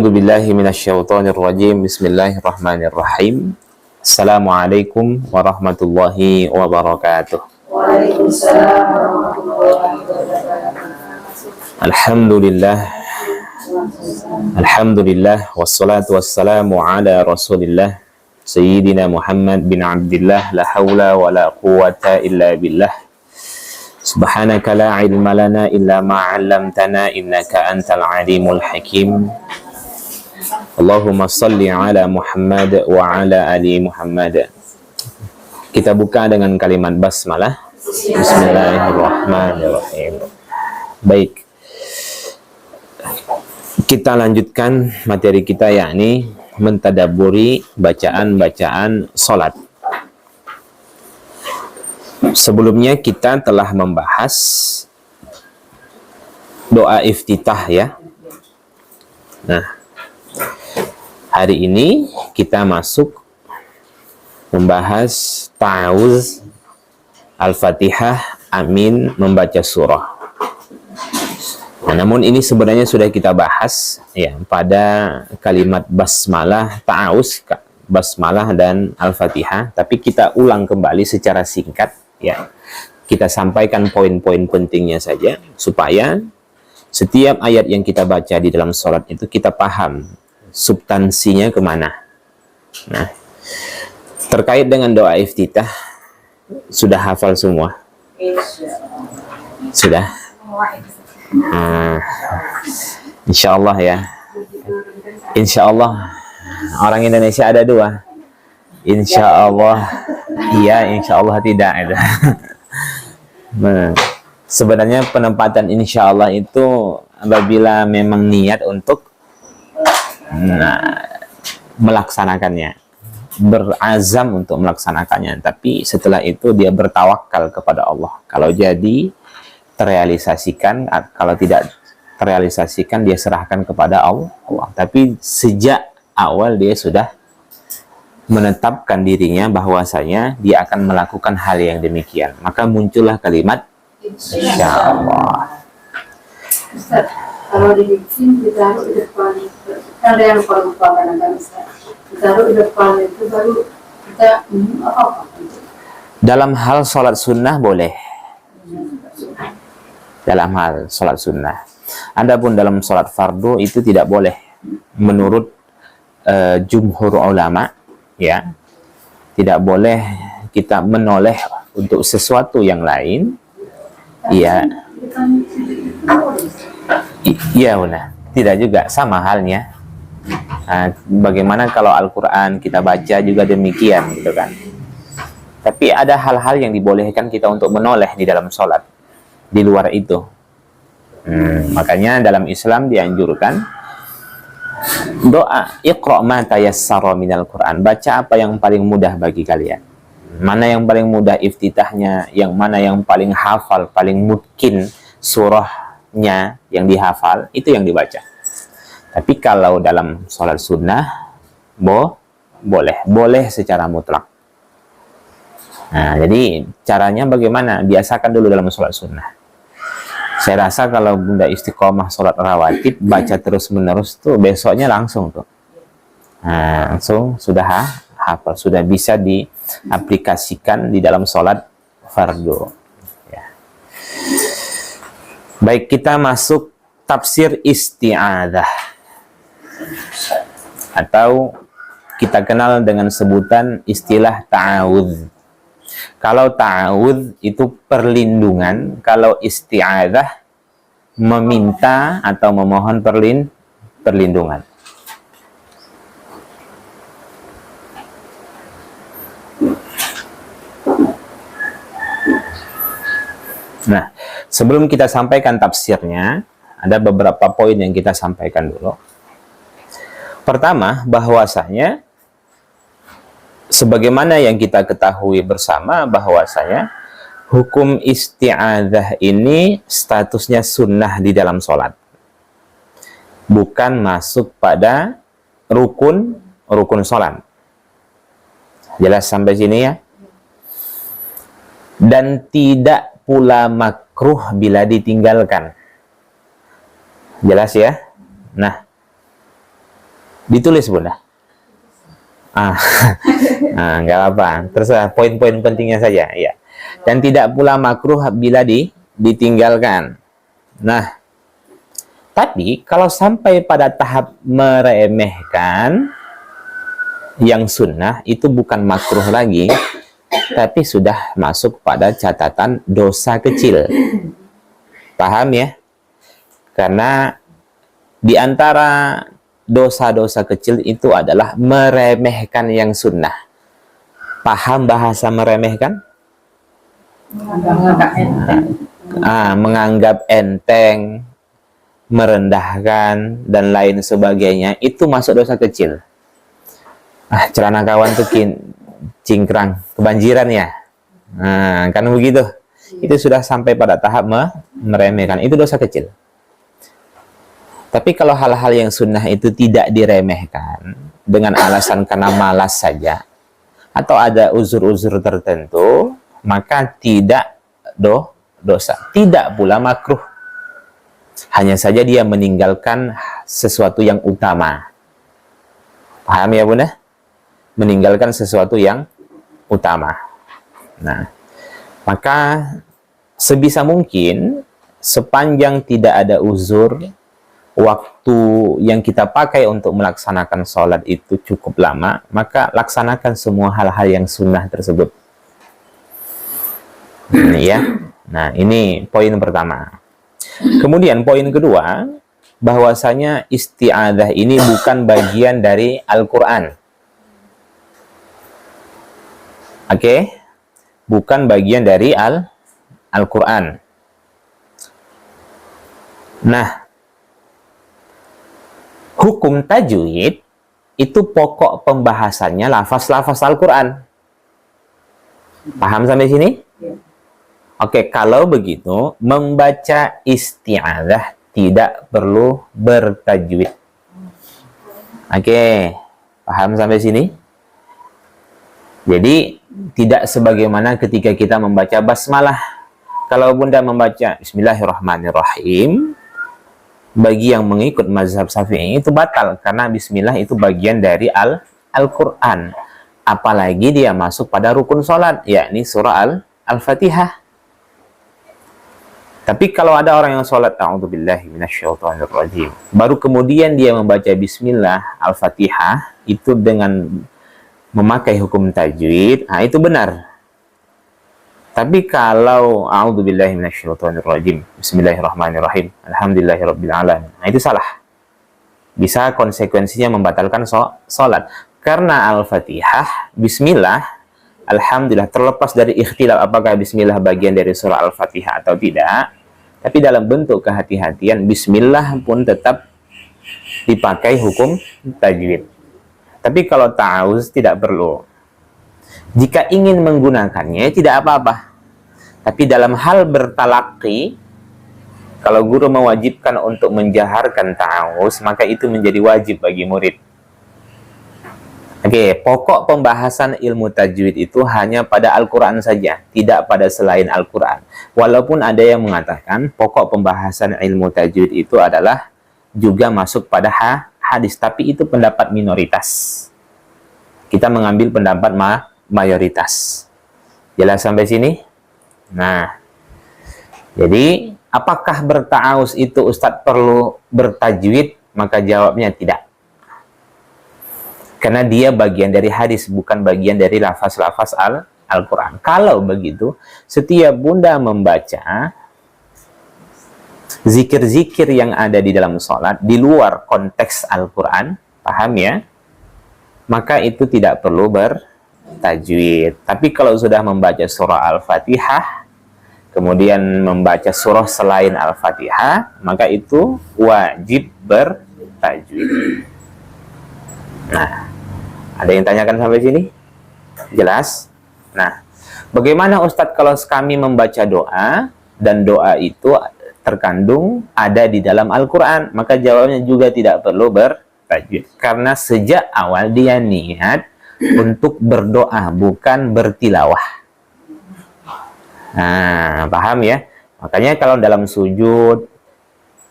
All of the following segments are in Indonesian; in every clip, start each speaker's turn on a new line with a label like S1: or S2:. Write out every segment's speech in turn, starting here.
S1: A'udzu billahi minasyaitonir rajim. Bismillahirrahmanirrahim. Assalamualaikum warahmatullahi wabarakatuh.
S2: Waalaikumsalam warahmatullahi wabarakatuh.
S1: Alhamdulillah wassalatu wassalamu ala Rasulillah Sayyidina Muhammad bin Abdillah, la haula wa la quwwata illa billah. Subhanaka la ilma lana illa ma 'allamtana innaka antal alimul hakim. Allahumma salli ala Muhammad wa ala ali Muhammad. Kita buka dengan kalimat basmalah. Bismillahirrahmanirrahim. Baik. Kita lanjutkan materi kita, yakni mentadaburi bacaan-bacaan salat. Sebelumnya kita telah membahas doa iftitah ya. Nah, hari ini kita masuk membahas ta'awuz, al-fatihah, amin, membaca surah. Nah, namun ini sebenarnya sudah kita bahas ya pada kalimat basmalah, ta'awuz, basmalah dan al-fatihah, tapi kita ulang kembali secara singkat ya. Kita sampaikan poin-poin pentingnya saja supaya setiap ayat yang kita baca di dalam sholat itu kita paham substansinya kemana. Nah, terkait dengan doa iftitah sudah hafal semua? Sudah? Insya Allah ya. Insya Allah. Orang Indonesia ada dua. Insya Allah iya, insya Allah tidak. Nah, sebenarnya penempatan insya Allah itu apabila memang niat untuk melaksanakannya, berazam untuk melaksanakannya, tapi setelah itu dia bertawakal kepada Allah. Kalau jadi terrealisasikan, kalau tidak terrealisasikan dia serahkan kepada Allah. Tapi sejak awal dia sudah menetapkan dirinya bahwasanya dia akan melakukan hal yang demikian, maka muncullah kalimat insyaallah.
S2: Ustaz, kalau dibikin ditaruh di depan, ada yang lupa kadang-kadang Ustaz, ditaruh di depan itu baru kita apa?
S1: Dalam hal sholat sunnah boleh. Dalam hal sholat sunnah. Adapun dalam sholat fardu itu tidak boleh menurut jumhur ulama ya. Tidak boleh kita menoleh untuk sesuatu yang lain. Iya. Iya benar. Tidak juga, sama halnya. Nah, bagaimana kalau Al-Quran kita baca juga demikian gitu kan. Tapi ada hal-hal yang dibolehkan kita untuk menoleh di dalam sholat. Di luar itu. Makanya dalam Islam dianjurkan doa iqra' ma tayassara minal Qur'an, baca apa yang paling mudah bagi kalian. Mana yang paling mudah iftitahnya, yang mana yang paling hafal, paling mungkin surahnya yang dihafal, itu yang dibaca. Tapi kalau dalam sholat sunnah boleh secara mutlak. Nah, jadi caranya bagaimana? Biasakan dulu dalam sholat sunnah. Saya rasa kalau Bunda istiqomah sholat rawatib, baca terus-menerus tuh besoknya langsung tuh. Nah, langsung sudah hafal, sudah bisa diaplikasikan di dalam sholat fardu. Ya. Baik, kita masuk tafsir isti'adzah. Atau kita kenal dengan sebutan istilah ta'awudz. Kalau ta'awudz itu perlindungan, kalau isti'adzah meminta atau memohon perlindungan. Nah, sebelum kita sampaikan tafsirnya, ada beberapa poin yang kita sampaikan dulu. Pertama, bahwasanya sebagaimana yang kita ketahui bersama bahwasanya hukum isti'adzah ini statusnya sunnah di dalam sholat, bukan masuk pada rukun sholat. Jelas sampai sini ya? Dan tidak pula makruh bila ditinggalkan. Jelas ya? Nah, Ditulis Bunda. Nggak apa. Terus poin-poin pentingnya saja, ya. Dan tidak pula makruh bila ditinggalkan. Nah, tapi kalau sampai pada tahap meremehkan yang sunnah, itu bukan makruh lagi, tapi sudah masuk pada catatan dosa kecil. Paham ya? Karena di antara dosa-dosa kecil itu adalah meremehkan yang sunnah. Paham bahasa meremehkan? Menganggap enteng, merendahkan, dan lain sebagainya. Itu masuk dosa kecil. Celana kawan tuh cingkrang, kebanjiran ya. Kan begitu. Itu sudah sampai pada tahap meremehkan. Itu dosa kecil. Tapi kalau hal-hal yang sunnah itu tidak diremehkan dengan alasan karena malas saja atau ada uzur-uzur tertentu, maka tidak dosa, tidak pula makruh. Hanya saja dia meninggalkan sesuatu yang utama. Paham ya Bunda? Meninggalkan sesuatu yang utama. Nah, maka sebisa mungkin sepanjang tidak ada uzur, waktu yang kita pakai untuk melaksanakan sholat itu cukup lama, maka laksanakan semua hal-hal yang sunnah tersebut. Ya. Nah, ini poin pertama. Kemudian poin kedua, bahwasanya isti'adzah ini bukan bagian dari Al-Quran. Oke? Bukan bagian dari Al-Quran. Nah, hukum tajwid itu pokok pembahasannya lafaz-lafaz Al-Quran. Paham sampai sini? Oke, kalau begitu, membaca isti'adzah tidak perlu bertajwid. Oke, paham sampai sini? Jadi, tidak sebagaimana ketika kita membaca basmalah. Kalau Bunda membaca Bismillahirrahmanirrahim, bagi yang mengikut mazhab Syafi'i itu batal, karena bismillah itu bagian dari Al-Quran. Apalagi dia masuk pada rukun sholat, yakni surah Al-Fatihah. Tapi kalau ada orang yang sholat, a'udzubillahi minasyaitonirrajim, baru kemudian dia membaca bismillah Al-Fatihah, itu dengan memakai hukum tajwid, itu benar. Tapi kalau a'udzubillahi minasyaitonirrajim, bismillahirrahmanirrahim, alhamdulillahirabbil alamin, itu salah. Bisa konsekuensinya membatalkan sholat. Karena Al-Fatihah, bismillah, alhamdulillah, terlepas dari ikhtilaf apakah bismillah bagian dari surah Al-Fatihah atau tidak, tapi dalam bentuk kehati-hatian, bismillah pun tetap dipakai hukum tajwid. Tapi kalau ta'awuz tidak perlu. Jika ingin menggunakannya, tidak apa-apa. Tapi dalam hal bertalaqi, kalau guru mewajibkan untuk menjaharkan ta'awuz, maka itu menjadi wajib bagi murid. Oke, pokok pembahasan ilmu tajwid itu hanya pada Al-Quran saja, tidak pada selain Al-Quran. Walaupun ada yang mengatakan pokok pembahasan ilmu tajwid itu adalah juga masuk pada hadis, tapi itu pendapat minoritas. Kita mengambil pendapat mayoritas. Jelas sampai sini? Nah, jadi apakah berta'awuz itu Ustadz perlu bertajwid? Maka jawabnya tidak. Karena dia bagian dari hadis, bukan bagian dari lafaz-lafaz Al-Quran. Kalau begitu, setiap Bunda membaca zikir-zikir yang ada di dalam sholat, di luar konteks Al-Quran, paham ya? Maka itu tidak perlu bertajwid. Tapi kalau sudah membaca surah Al-Fatihah, kemudian membaca surah selain Al-Fatihah, maka itu wajib bertajwid. Nah, ada yang tanyakan sampai sini? Jelas? Nah, bagaimana Ustadz kalau kami membaca doa, dan doa itu terkandung ada di dalam Al-Quran? Maka jawabnya juga tidak perlu bertajwid. Karena sejak awal dia niat untuk berdoa, bukan bertilawah. Nah, paham ya? Makanya kalau dalam sujud,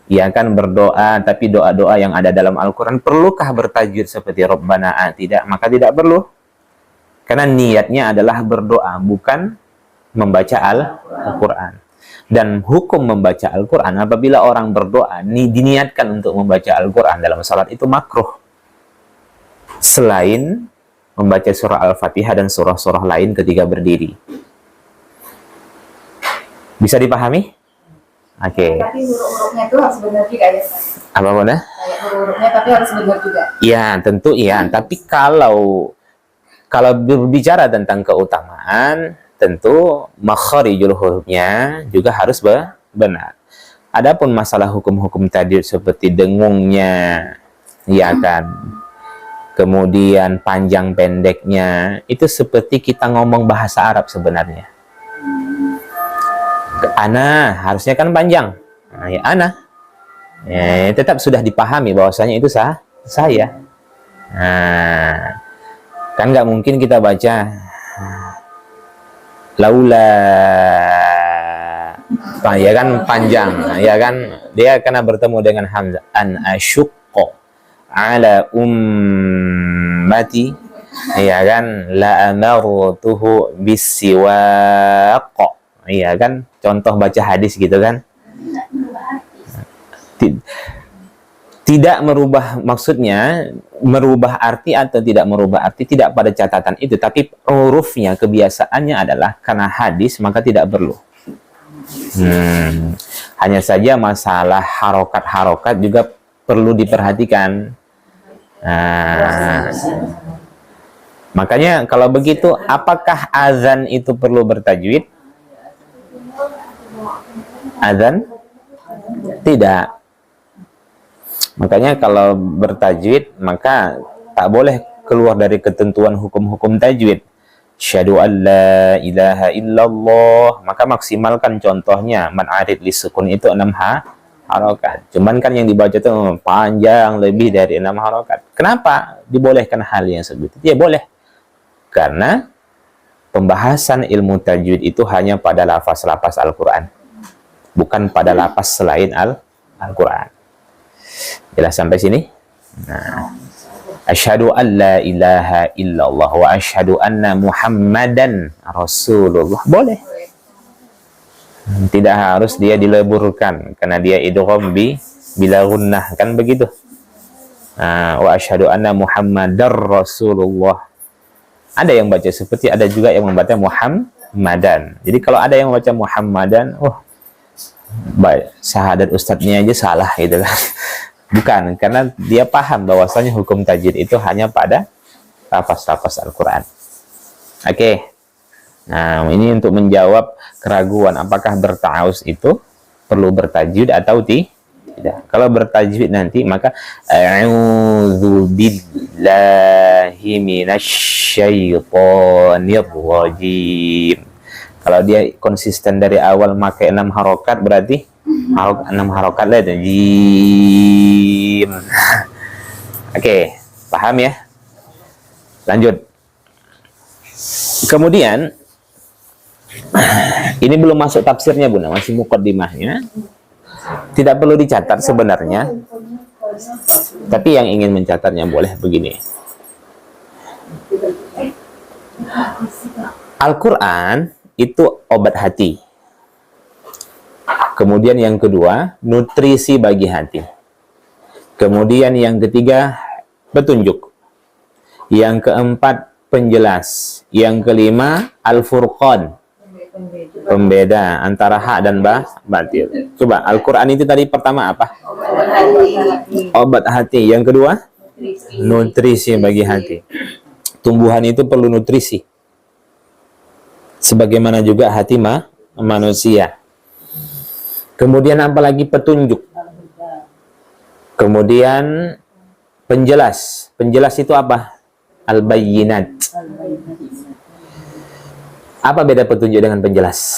S1: Ya kan, berdoa, tapi doa-doa yang ada dalam Al-Quran perlukah bertajwid seperti Rabbana Tidak, maka tidak perlu. Karena niatnya adalah berdoa, bukan membaca Al-Quran. Dan hukum membaca Al-Quran, apabila orang berdoa, diniatkan untuk membaca Al-Quran dalam salat itu makruh. Selain membaca surah Al-Fatihah dan surah-surah lain ketika berdiri. Bisa dipahami? Oke.
S2: Tapi huruf-hurufnya itu harus benar juga ya, Ustaz?
S1: Apa mana?
S2: Kayak huruf-hurufnya tapi harus benar juga.
S1: Ya, tentu iya. Tapi kalau berbicara tentang keutamaan, tentu makharijul hurufnya juga harus benar. Adapun masalah hukum-hukum tajwid seperti dengungnya, ya kan, kemudian panjang pendeknya, itu seperti kita ngomong bahasa Arab sebenarnya. Ana harusnya kan panjang, nah, ya ana, tetap sudah dipahami bahwasanya itu saya. Nah, kan nggak mungkin kita baca laula, ya kan panjang, ya kan, dia karena bertemu dengan hamzah, an asyuqqo ala ummati, ya kan, la amartuhu bisiwaq, iya kan, contoh baca hadis gitu kan. Tidak merubah, maksudnya merubah arti atau tidak merubah arti tidak pada catatan itu, tapi hurufnya, kebiasaannya adalah karena hadis maka tidak perlu. Hanya saja masalah harokat-harokat juga perlu diperhatikan. Makanya kalau begitu, apakah azan itu perlu bertajwid? Azan? Tidak. Makanya kalau bertajwid, maka tak boleh keluar dari ketentuan hukum-hukum tajwid. Syahadu an la ilaha illallah, maka maksimalkan contohnya man arid li sukun itu 6 harokat. Cuman kan yang dibaca itu panjang, lebih dari 6 harokat. Kenapa dibolehkan hal yang seperti itu? Ya boleh. Karena pembahasan ilmu tajwid itu hanya pada lafaz-lafaz Al-Quran, bukan pada lafaz selain Al-Quran. Jelas sampai sini? Nah, asyhadu an la ilaha illallah wa asyhadu anna Muhammadan Rasulullah. Boleh. Tidak harus dia dileburkan karena dia idgham bila gunnah, kan begitu. Wa asyhadu anna Muhammadar Rasulullah. Ada yang baca seperti, ada juga yang membaca Muhammadan. Jadi kalau ada yang membaca Muhammadan, syahadat ustadznya aja salah gitu kan. Bukan, karena dia paham bahwasanya hukum tajwid itu hanya pada lafaz-lafaz Al-Quran. Oke. Nah, ini untuk menjawab keraguan apakah berta'awuz itu perlu bertajwid atau tidak. Kalau bertajwid nanti, maka a'udzu billahi minasyaitonir rajim. Kalau dia konsisten dari awal pakai 6 harokat, berarti 6 harokat lah itu. Jim. Oke, paham ya? Lanjut. Kemudian, ini belum masuk tafsirnya Bunda, masih muqaddimahnya. Tidak perlu dicatat sebenarnya. Tapi yang ingin mencatatnya boleh begini. Al-Quran itu obat hati. Kemudian yang kedua, nutrisi bagi hati. Kemudian yang ketiga, petunjuk. Yang keempat, penjelas. Yang kelima, al-furqan, pembeda antara hak dan batil. Coba, Al-Quran itu tadi pertama apa? Obat hati. Yang kedua, nutrisi bagi hati. Tumbuhan itu perlu nutrisi. Sebagaimana juga hati manusia. Kemudian apalagi petunjuk. Kemudian penjelas. Penjelas itu apa? Al-bayyinat. Apa beda petunjuk dengan penjelas?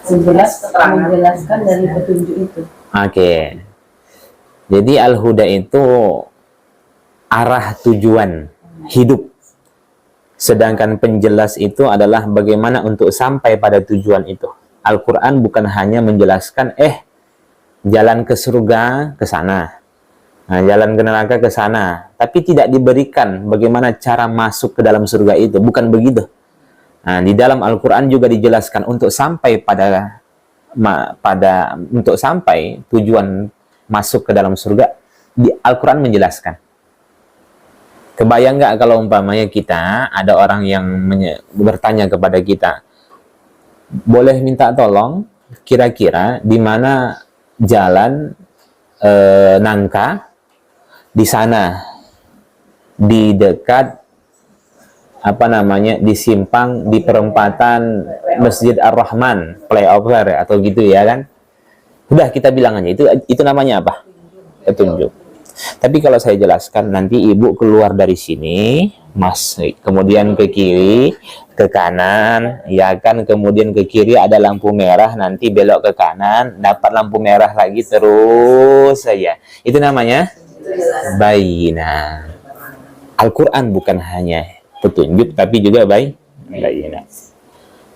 S2: Penjelas menjelaskan dari petunjuk itu.
S1: Oke. Jadi al-huda itu arah tujuan hidup. Sedangkan penjelas itu adalah bagaimana untuk sampai pada tujuan itu. Al-Quran bukan hanya menjelaskan jalan ke surga ke sana, nah, jalan ke neraka ke sana, tapi tidak diberikan bagaimana cara masuk ke dalam surga itu, bukan begitu. Nah, di dalam Al-Quran juga dijelaskan untuk sampai untuk sampai tujuan masuk ke dalam surga, di Al-Quran menjelaskan. Kebayang nggak kalau umpamanya kita ada orang yang bertanya kepada kita, boleh minta tolong kira-kira di mana jalan nangka di sana, di dekat di simpang di perempatan Masjid Ar-Rahman flyover atau gitu ya kan. Udah kita bilang aja itu namanya apa? Petunjuk. Tapi kalau saya jelaskan, nanti ibu keluar dari sini, mas, kemudian ke kiri, ke kanan, ya kan, kemudian ke kiri ada lampu merah, nanti belok ke kanan, dapat lampu merah lagi, terus saja. Itu namanya bayina. Al-Quran bukan hanya petunjuk, tapi juga bayina.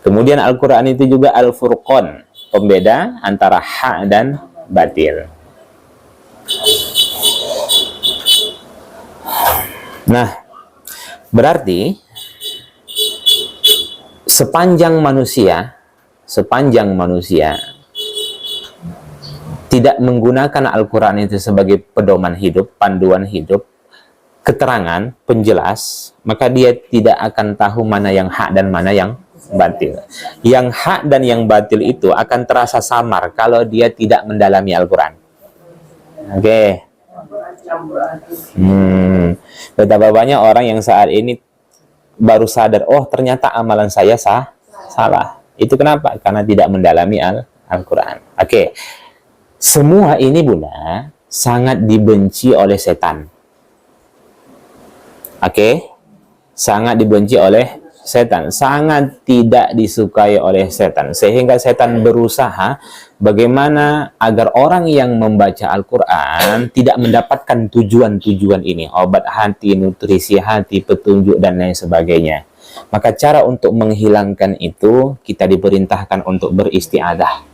S1: Kemudian Al-Quran itu juga Al-Furqan, pembeda antara hak dan batil. Nah, berarti sepanjang manusia tidak menggunakan Al-Quran itu sebagai pedoman hidup, panduan hidup, keterangan, penjelas, maka dia tidak akan tahu mana yang hak dan mana yang batil. Yang hak dan yang batil itu akan terasa samar kalau dia tidak mendalami Al-Quran. Oke. Betapa banyak orang yang saat ini baru sadar, oh ternyata amalan saya salah. Itu kenapa? Karena tidak mendalami Al-Quran. Oke. Semua ini Bunda sangat dibenci oleh setan. Oke. Sangat dibenci oleh setan, sangat tidak disukai oleh setan, sehingga setan berusaha bagaimana agar orang yang membaca Al-Quran tidak mendapatkan tujuan-tujuan ini, obat hati, nutrisi hati, petunjuk, dan lain sebagainya. Maka cara untuk menghilangkan itu, kita diperintahkan untuk beristiadah.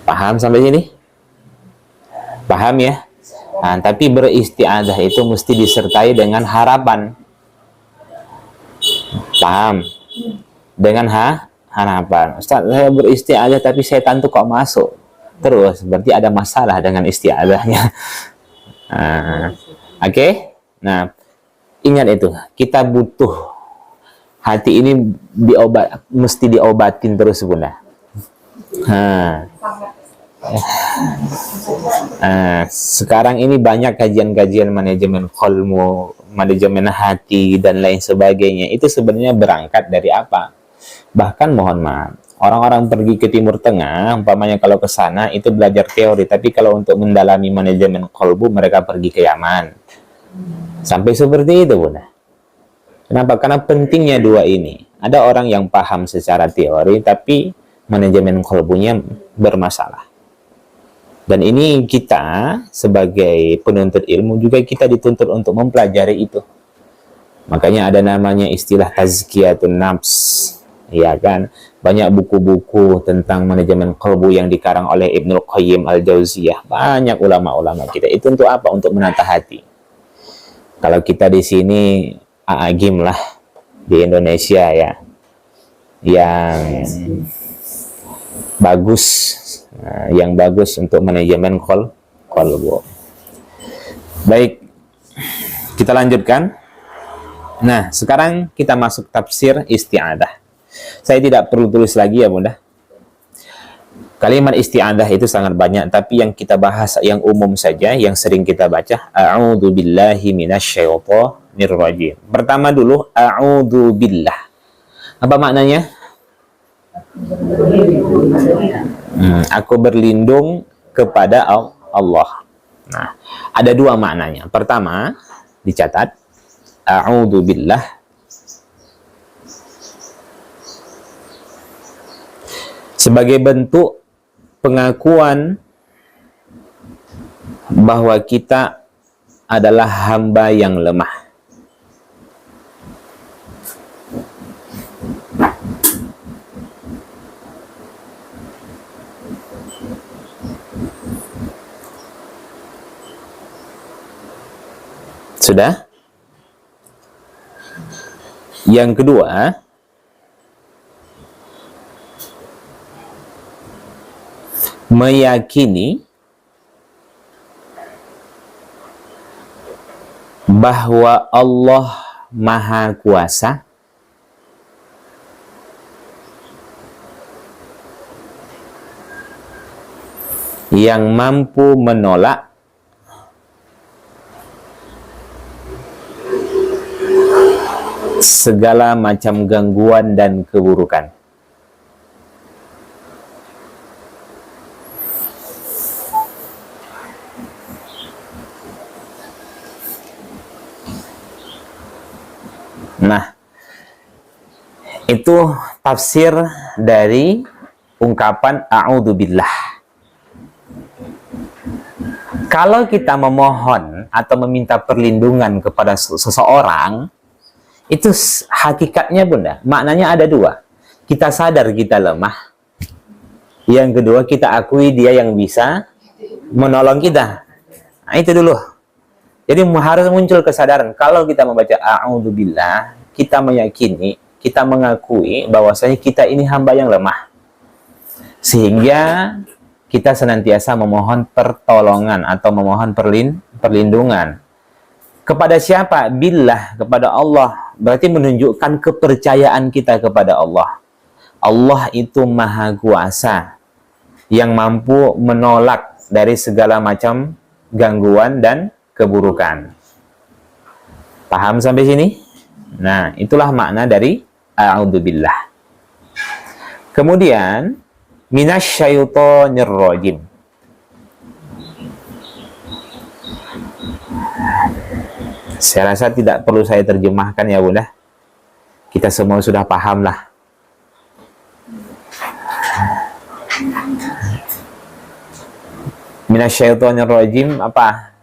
S1: Paham sampai sini? Paham ya? Nah, tapi beristiadah itu mesti disertai dengan harapan. Paham? Dengan harapan. Ustaz, saya beristiadah tapi setan tuh kok masuk terus, berarti ada masalah dengan istiadahnya. Oke? Nah, ingat itu, kita butuh hati ini mesti diobatin terus Bunda. Sekarang ini banyak kajian-kajian manajemen qalbu, manajemen hati, dan lain sebagainya. Itu sebenarnya berangkat dari apa? Bahkan mohon maaf, orang-orang pergi ke Timur Tengah, umpamanya kalau ke sana itu belajar teori, tapi kalau untuk mendalami manajemen qalbu mereka pergi ke Yaman. Sampai seperti itu Bunda. Kenapa? Karena pentingnya dua ini. Ada orang yang paham secara teori, tapi manajemen qalbunya bermasalah. Dan ini kita sebagai penuntut ilmu juga kita dituntut untuk mempelajari itu. Makanya ada namanya istilah tazkiyatun nafs, ya kan? Banyak buku-buku tentang manajemen qalbu yang dikarang oleh Ibnul Qayyim Al-Jauziyah. Banyak ulama-ulama kita. Itu untuk apa? Untuk menata hati. Kalau kita di sini Aagim lah di Indonesia ya, yang bagus. Yang bagus untuk manajemen qalbu. Baik, kita lanjutkan. Nah, sekarang kita masuk tafsir isti'adah. Saya tidak perlu tulis lagi ya Bunda. Kalimat isti'adah itu sangat banyak, tapi yang kita bahas yang umum saja, yang sering kita baca, a'udzu billahi minasyaitonir rajim. Pertama dulu, a'udzu billah. Apa maknanya? Aku berlindung kepada Allah. Nah, ada dua maknanya. Pertama, dicatat, a'udzu billah. Sebagai bentuk pengakuan bahwa kita adalah hamba yang lemah. Sudah? Yang kedua, meyakini bahwa Allah Maha Kuasa yang mampu menolak segala macam gangguan dan keburukan. Nah, itu tafsir dari ungkapan a'udzubillah. Kalau kita memohon atau meminta perlindungan kepada seseorang, itu hakikatnya bunda, maknanya ada dua. Kita sadar kita lemah. Yang kedua, kita akui dia yang bisa menolong kita. Nah, itu dulu. Jadi harus muncul kesadaran. Kalau kita membaca a'udzubillah, kita meyakini, kita mengakui bahwasanya kita ini hamba yang lemah. Sehingga kita senantiasa memohon pertolongan atau memohon perlindungan. Kepada siapa? Billah, kepada Allah. Berarti menunjukkan kepercayaan kita kepada Allah. Allah itu Maha Kuasa yang mampu menolak dari segala macam gangguan dan keburukan. Paham sampai sini? Nah, itulah makna dari a'udzubillah. Kemudian minasyaitonir rajim. Saya rasa tidak perlu saya terjemahkan ya bunda. Kita semua sudah paham lah. Minasyaitonir rajim apa?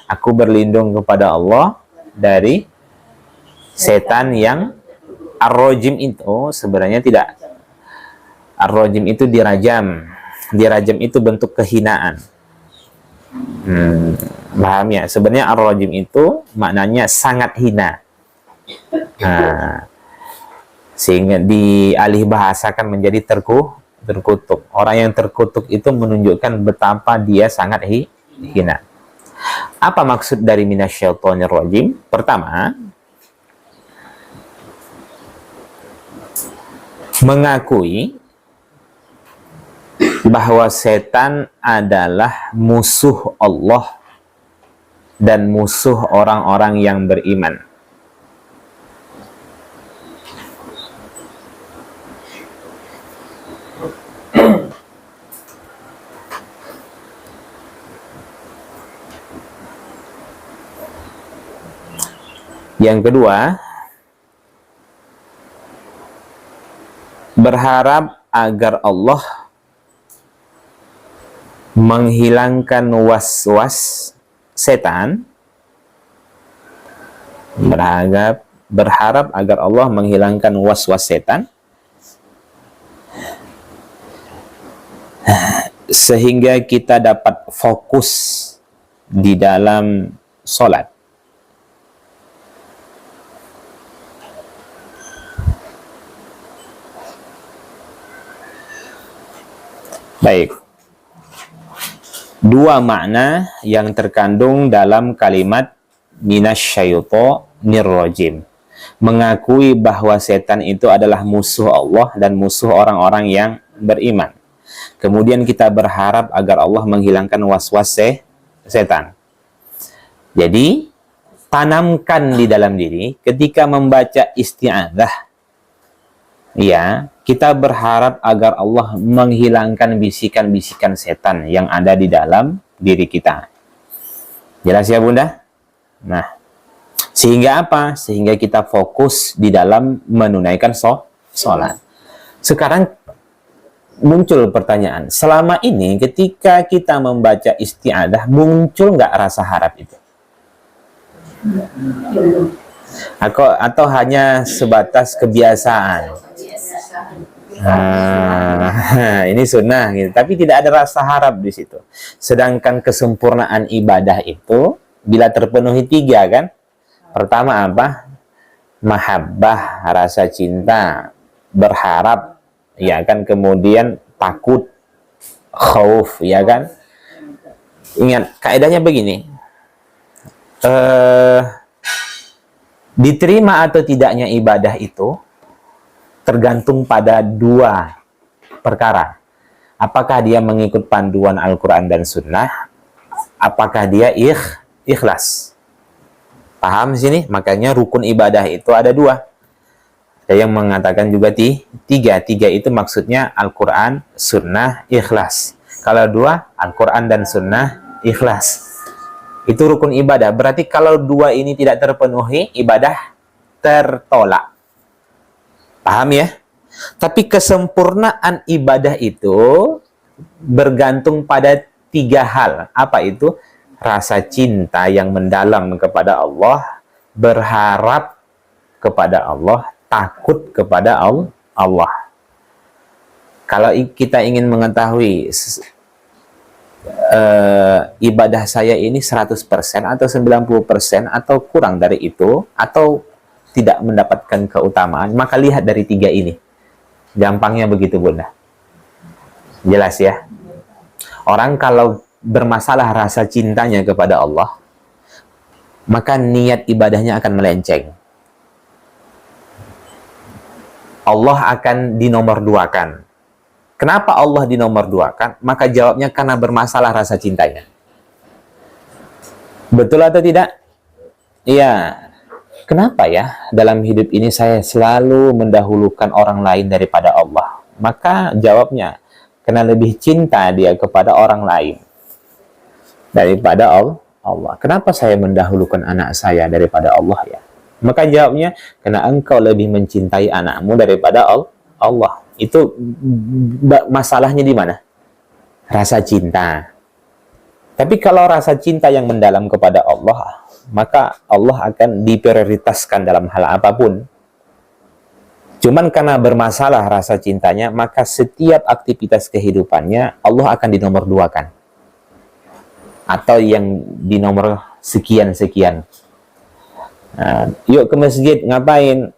S1: Aku berlindung kepada Allah dari setan yang ar-rajim itu sebenarnya tidak. Ar-rajim itu dirajam. Dirajam itu bentuk kehinaan. Paham ya? Sebenarnya ar-rajim itu maknanya sangat hina. Sehingga dialih bahasakan menjadi terkutuk. Orang yang terkutuk itu menunjukkan betapa dia sangat hina. Apa maksud dari minasyaitonir rajim? Pertama, mengakui bahwa setan adalah musuh Allah dan musuh orang-orang yang beriman. Yang kedua, berharap agar Allah menghilangkan was-was setan. Berharap agar Allah menghilangkan was-was setan sehingga kita dapat fokus di dalam sholat. Baik. Dua makna yang terkandung dalam kalimat minasyaitonir rajim. Mengakui bahwa setan itu adalah musuh Allah dan musuh orang-orang yang beriman. Kemudian kita berharap agar Allah menghilangkan was-was setan. Jadi, tanamkan di dalam diri ketika membaca isti'adzah. Ya, kita berharap agar Allah menghilangkan bisikan-bisikan setan yang ada di dalam diri kita. Jelas ya bunda? Nah, sehingga apa? Sehingga kita fokus di dalam menunaikan sholat. Sekarang muncul pertanyaan, selama ini ketika kita membaca isti'adzah, muncul nggak rasa harap itu? Atau hanya sebatas kebiasaan? Ini sunnah gitu. Tapi tidak ada rasa harap di situ. Sedangkan kesempurnaan ibadah itu bila terpenuhi 3 kan. Pertama apa? Mahabbah, rasa cinta, berharap, ya kan, kemudian takut, khauf, ya kan. Ingat, kaidahnya begini. Diterima atau tidaknya ibadah itu tergantung pada 2 perkara. Apakah dia mengikut panduan Al-Quran dan Sunnah? Apakah dia ikhlas? Paham sini? Makanya rukun ibadah itu ada 2. Ada yang mengatakan juga 3. 3 itu maksudnya Al-Quran, Sunnah, ikhlas. Kalau 2, Al-Quran dan Sunnah, ikhlas. Itu rukun ibadah. Berarti kalau 2 ini tidak terpenuhi, ibadah tertolak. Paham ya? Tapi kesempurnaan ibadah itu bergantung pada 3 hal. Apa itu? Rasa cinta yang mendalam kepada Allah, berharap kepada Allah, takut kepada Allah. Kalau kita ingin mengetahui ibadah saya ini 100% atau 90% atau kurang dari itu, atau tidak mendapatkan keutamaan, maka lihat dari 3 ini. Gampangnya begitu, Bunda. Jelas ya? Orang kalau bermasalah rasa cintanya kepada Allah, maka niat ibadahnya akan melenceng. Allah akan dinomorduakan. Kenapa Allah dinomorduakan? Maka jawabnya karena bermasalah rasa cintanya. Betul atau tidak? Iya. Kenapa ya dalam hidup ini saya selalu mendahulukan orang lain daripada Allah? Maka jawabnya, karena lebih cinta dia kepada orang lain daripada Allah. Kenapa saya mendahulukan anak saya daripada Allah ya? Maka jawabnya, karena engkau lebih mencintai anakmu daripada Allah. Itu masalahnya di mana? Rasa cinta. Tapi kalau rasa cinta yang mendalam kepada Allah, maka Allah akan diprioritaskan dalam hal apapun. Cuman karena bermasalah rasa cintanya, maka setiap aktivitas kehidupannya Allah akan dinomorduakan. Atau yang dinomor sekian-sekian. Nah, yuk ke masjid, ngapain?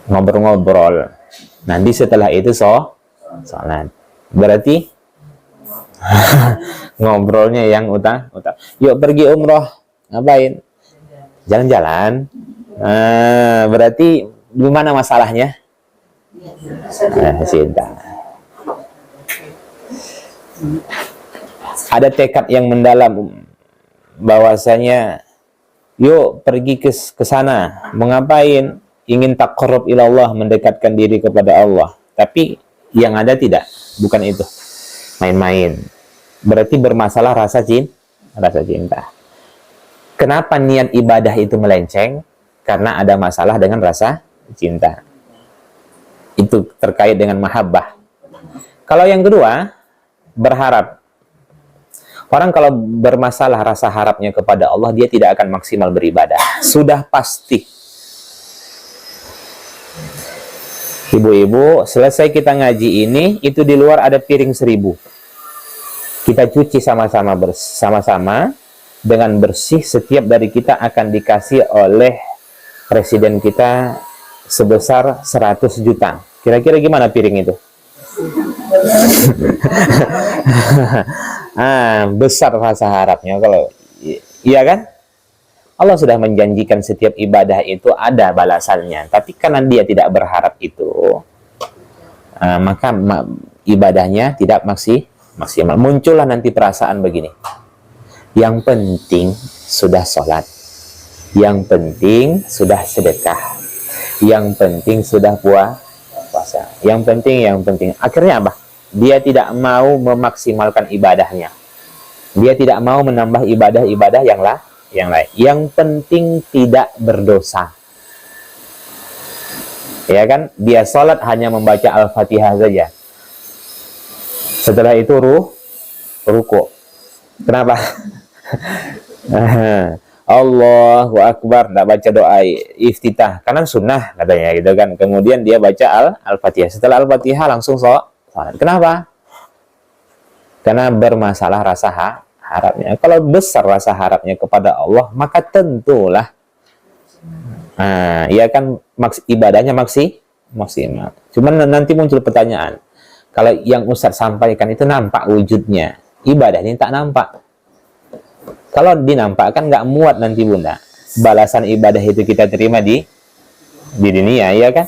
S1: Ngobrol-ngobrol. Nanti setelah itu sholat. Berarti ngobrolnya yang utang. Yuk pergi umroh, ngapain? Jalan-jalan. Berarti gimana masalahnya? Cinta. Ada tekad yang mendalam bahwasanya yuk pergi ke sana, mengapain? Ingin taqarrub ilallah, mendekatkan diri kepada Allah. Tapi yang ada tidak, bukan itu. Main-main. Berarti bermasalah rasa cinta. Kenapa niat ibadah itu melenceng? Karena ada masalah dengan rasa cinta. Itu terkait dengan mahabbah. Kalau yang kedua, berharap. Orang kalau bermasalah rasa harapnya kepada Allah, dia tidak akan maksimal beribadah. Sudah pasti. Ibu-ibu, selesai kita ngaji ini, itu di luar ada piring 1000. Kita cuci sama-sama dengan bersih. Setiap dari kita akan dikasih oleh presiden kita sebesar 100 juta. Kira-kira gimana piring itu? Besar rasa harapnya. Kalau iya kan? Allah sudah menjanjikan setiap ibadah itu ada balasannya. Tapi karena dia tidak berharap itu, maka ibadahnya tidak maksimal. Muncullah nanti perasaan begini. Yang penting sudah sholat. Yang penting sudah sedekah. Yang penting sudah puasa. Yang penting. Akhirnya apa? Dia tidak mau memaksimalkan ibadahnya. Dia tidak mau menambah ibadah-ibadah yang lain. Yang penting tidak berdosa. Ya kan? Dia sholat hanya membaca Al-Fatihah saja. Setelah itu ruku. Kenapa? Allahu Akbar, tidak baca doa iftitah. Karena sunnah katanya gitu kan. Kemudian dia baca Al-Fatihah. Setelah Al-Fatihah langsung sholat. Kenapa? Karena bermasalah rasa harapnya. Kalau besar rasa harapnya kepada Allah, maka tentulah ya kan ibadahnya maksimal. Cuman nanti muncul pertanyaan, kalau yang Ustadz sampaikan itu nampak wujudnya, ibadah ini tak nampak. Kalau dinampakkan nggak muat nanti Bunda. Balasan ibadah itu kita terima di dunia, ya kan?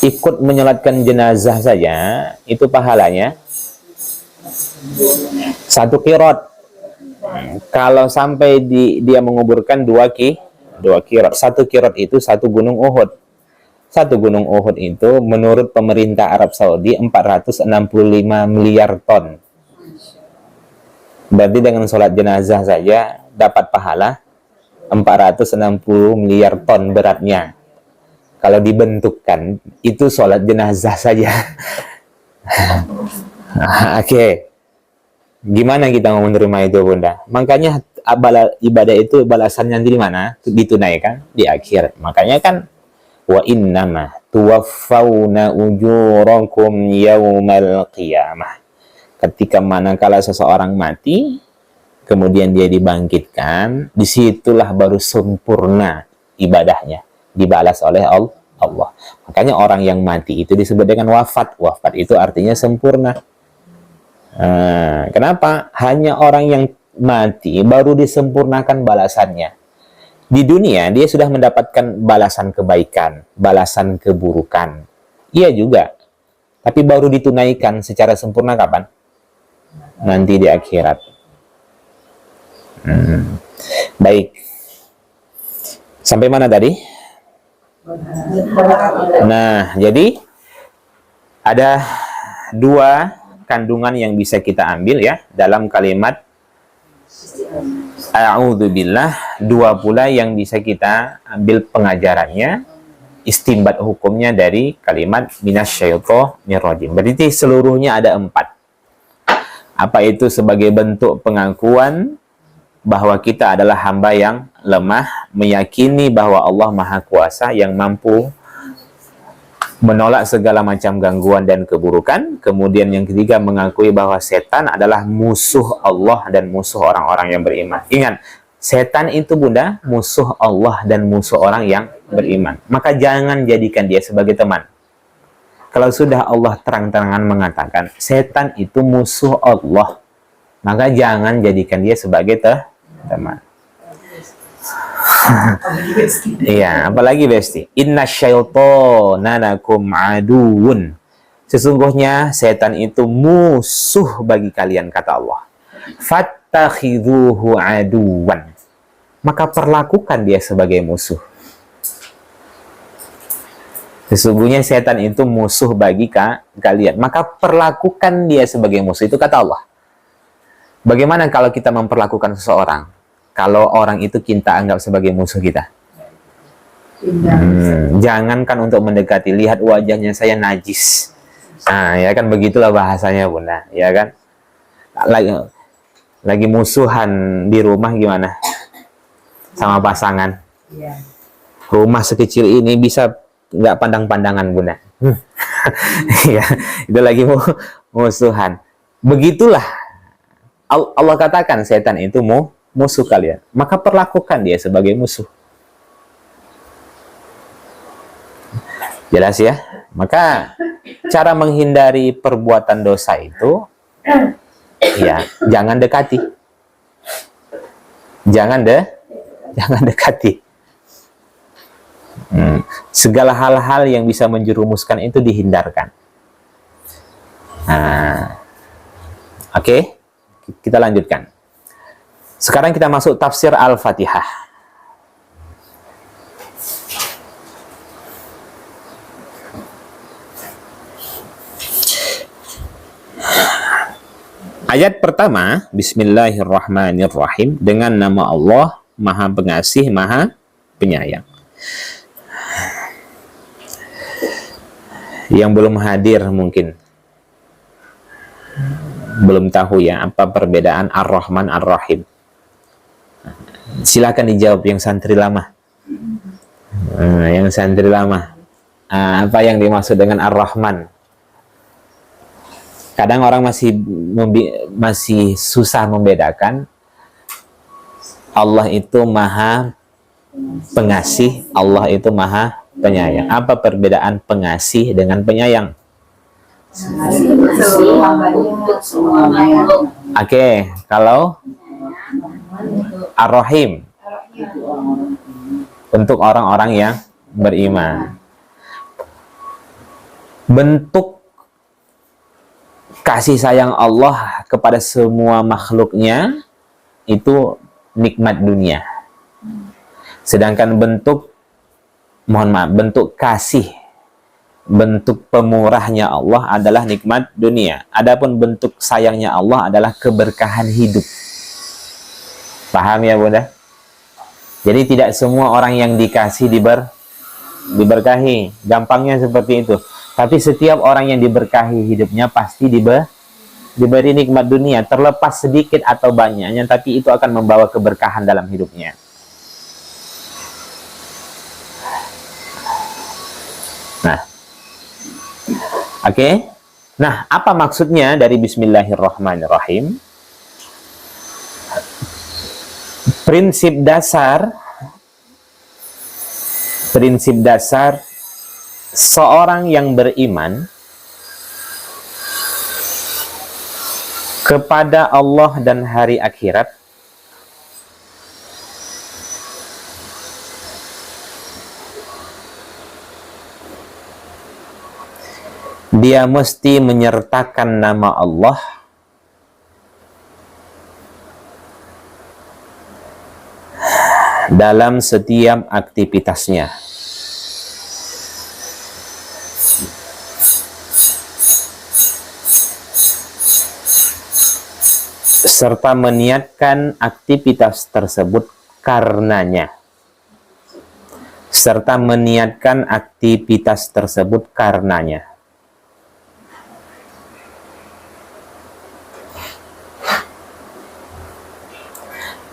S1: Ikut menyolatkan jenazah saja itu pahalanya 1 qirot. Kalau sampai dia menguburkan 2 qirot. 1 qirot itu 1 gunung Uhud. 1 gunung Uhud itu menurut pemerintah Arab Saudi 465 miliar ton. Berarti dengan sholat jenazah saja dapat pahala 460 miliar ton beratnya. Kalau dibentukkan, itu sholat jenazah saja. Oke. Gimana kita mau menerima itu, Bunda? Makanya ibadah itu balasannya di mana? Ditunaikan di akhir. Makanya kan wa innama tuwaffawna ujurakum yaumal qiyamah. Ketika manakala seseorang mati, kemudian dia dibangkitkan, disitulah baru sempurna ibadahnya, dibalas oleh Allah. Makanya orang yang mati itu disebut dengan wafat. Wafat itu artinya sempurna. Kenapa? Hanya orang yang mati baru disempurnakan balasannya. Di dunia dia sudah mendapatkan balasan kebaikan, balasan keburukan. Iya juga. Tapi baru ditunaikan secara sempurna kapan? Nanti di akhirat. Baik. Sampai mana tadi? Nah, jadi ada 2 kandungan yang bisa kita ambil ya dalam kalimat a'udzubillah, 2 pula yang bisa kita ambil pengajarannya, istinbat hukumnya dari kalimat minasyaitonir rajim. Berarti seluruhnya ada 4. Apa itu? Sebagai bentuk pengakuan bahwa kita adalah hamba yang lemah, meyakini bahwa Allah Maha Kuasa yang mampu menolak segala macam gangguan dan keburukan. Kemudian yang ketiga, mengakui bahwa setan adalah musuh Allah dan musuh orang-orang yang beriman. Ingat, setan itu Bunda musuh Allah dan musuh orang yang beriman. Maka jangan jadikan dia sebagai teman. Kalau sudah Allah terang-terangan mengatakan setan itu musuh Allah, maka jangan jadikan dia sebagai teman. Iya, apalagi besti. Inna syaitona lakum aduun. Sesungguhnya setan itu musuh bagi kalian, kata Allah. Fattakhidhuhu aduwan. Maka perlakukan dia sebagai musuh. Sesungguhnya setan itu musuh bagi kalian. Maka perlakukan dia sebagai musuh. Itu kata Allah. Bagaimana kalau kita memperlakukan seseorang? Kalau orang itu kita anggap sebagai musuh kita. Jangankan untuk mendekati, lihat wajahnya saya najis. Nah, ya kan begitulah bahasanya Bunda, ya kan? Lagi musuhan di rumah gimana? Sama pasangan. Rumah sekecil ini bisa nggak pandang-pandangan Bunda. Ya, itu lagi musuhan. Begitulah Allah katakan setan itu musuh kalian, maka perlakukan dia sebagai musuh. Jelas ya? Maka cara menghindari perbuatan dosa itu ya jangan dekati. Jangan dekati. Segala hal-hal yang bisa menjerumuskan itu dihindarkan. Oke. Kita lanjutkan. Sekarang kita masuk tafsir Al-Fatihah. Ayat pertama, Bismillahirrahmanirrahim, dengan nama Allah, Maha Pengasih, Maha Penyayang. Yang belum hadir mungkin belum tahu ya apa perbedaan Ar-Rahman Ar-Rahim. Silakan dijawab yang santri lama. Yang santri lama. Apa yang dimaksud dengan Ar-Rahman? Kadang orang masih susah membedakan Allah itu maha pengasih, Allah itu maha penyayang. Apa perbedaan pengasih dengan penyayang? Oke, kalau Ar-Rahim untuk orang-orang yang beriman. Bentuk kasih sayang Allah kepada semua makhluknya itu nikmat dunia. Sedangkan bentuk bentuk kasih, bentuk pemurahnya Allah adalah nikmat dunia. Adapun bentuk sayangnya Allah adalah keberkahan hidup. Paham ya Bunda? Jadi tidak semua orang yang dikasih diberkahi. Gampangnya seperti itu. Tapi setiap orang yang diberkahi hidupnya pasti diberi nikmat dunia, terlepas sedikit atau banyaknya, tapi itu akan membawa keberkahan dalam hidupnya. Nah, oke. Nah, apa maksudnya dari Bismillahirrahmanirrahim? Prinsip dasar seorang yang beriman kepada Allah dan hari akhirat dia mesti menyertakan nama Allah dalam setiap aktivitasnya. Serta meniatkan aktivitas tersebut karenanya. Serta meniatkan aktivitas tersebut karenanya.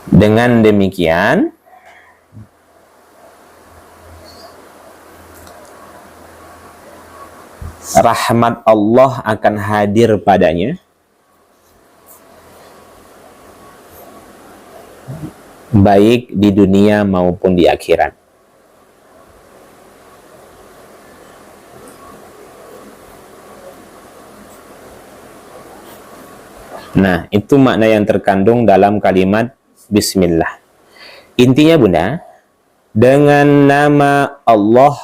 S1: Dengan demikian, rahmat Allah akan hadir padanya, baik di dunia maupun di akhirat. Nah, itu makna yang terkandung dalam kalimat Bismillah. Intinya Bunda, dengan nama Allah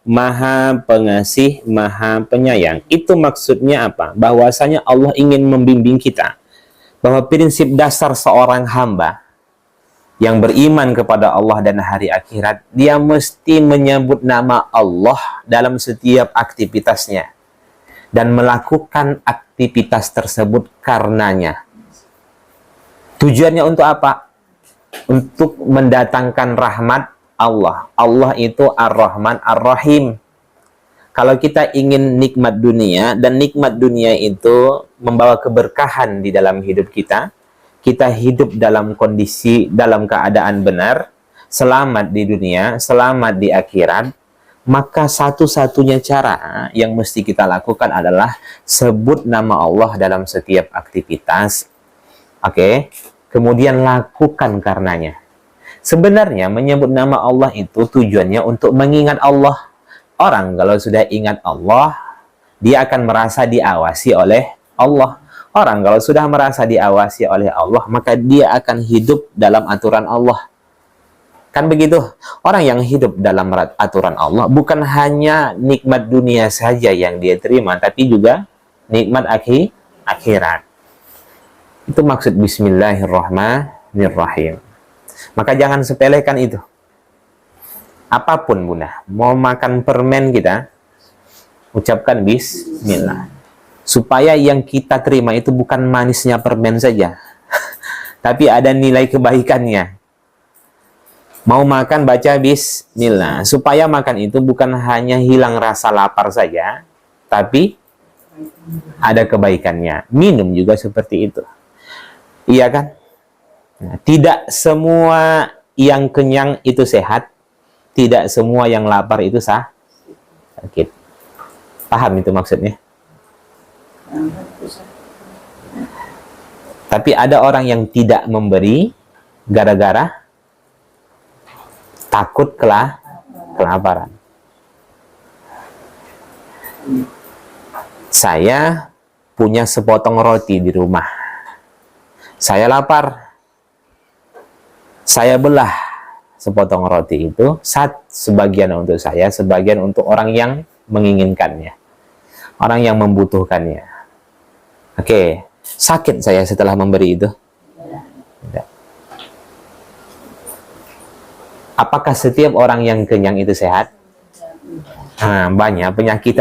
S1: Maha Pengasih, Maha Penyayang, itu maksudnya apa? Bahwasanya Allah ingin membimbing kita bahwa prinsip dasar seorang hamba yang beriman kepada Allah dan hari akhirat, dia mesti menyebut nama Allah dalam setiap aktivitasnya dan melakukan aktivitas tersebut karenanya. Tujuannya untuk apa? Untuk mendatangkan rahmat Allah. Allah itu Ar-Rahman Ar-Rahim. Kalau kita ingin nikmat dunia, dan nikmat dunia itu membawa keberkahan di dalam hidup kita, kita hidup dalam kondisi, dalam keadaan benar, selamat di dunia, selamat di akhirat, maka satu-satunya cara yang mesti kita lakukan adalah sebut nama Allah dalam setiap aktivitas. Oke, kemudian lakukan karenanya. Sebenarnya menyebut nama Allah itu tujuannya untuk mengingat Allah. Orang kalau sudah ingat Allah, dia akan merasa diawasi oleh Allah. Orang kalau sudah merasa diawasi oleh Allah, maka dia akan hidup dalam aturan Allah. Kan begitu? Orang yang hidup dalam aturan Allah bukan hanya nikmat dunia saja yang dia terima, tapi juga nikmat akhirat. Itu maksud Bismillahirrahmanirrahim. Maka jangan sepelekan itu. Apapun Bunda, mau makan permen kita, ucapkan Bismillah. Supaya yang kita terima itu bukan manisnya permen saja, tapi ada nilai kebaikannya. Mau makan, baca Bismillah. Supaya makan itu bukan hanya hilang rasa lapar saja, tapi ada kebaikannya. Minum juga seperti itu. Iya kan? Nah, tidak semua yang kenyang itu sehat, tidak semua yang lapar itu sakit. Paham itu maksudnya? Tapi ada orang yang tidak memberi gara-gara takut kelaparan. Saya punya sepotong roti di rumah. Saya lapar. Saya belah sepotong roti itu, sebagian untuk saya, sebagian untuk orang yang menginginkannya, orang yang membutuhkannya. Oke, sakit saya setelah memberi itu? Tidak. Apakah setiap orang yang kenyang itu sehat? Banyak penyakit.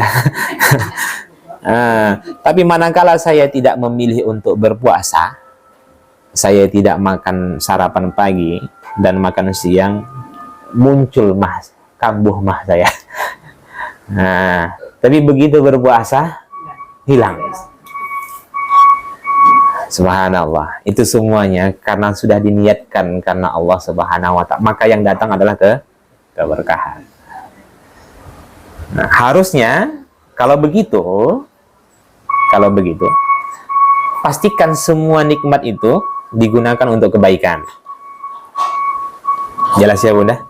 S1: Tapi manakala saya tidak memilih untuk berpuasa, saya tidak makan sarapan pagi dan makan siang, muncul kambuh saya. Tapi begitu berpuasa, hilang. Subhanallah. Itu semuanya karena sudah diniatkan karena Allah Subhanahu wa ta'ala. Maka yang datang adalah keberkahan. Harusnya kalau begitu, pastikan semua nikmat itu digunakan untuk kebaikan. Jelas ya Bunda?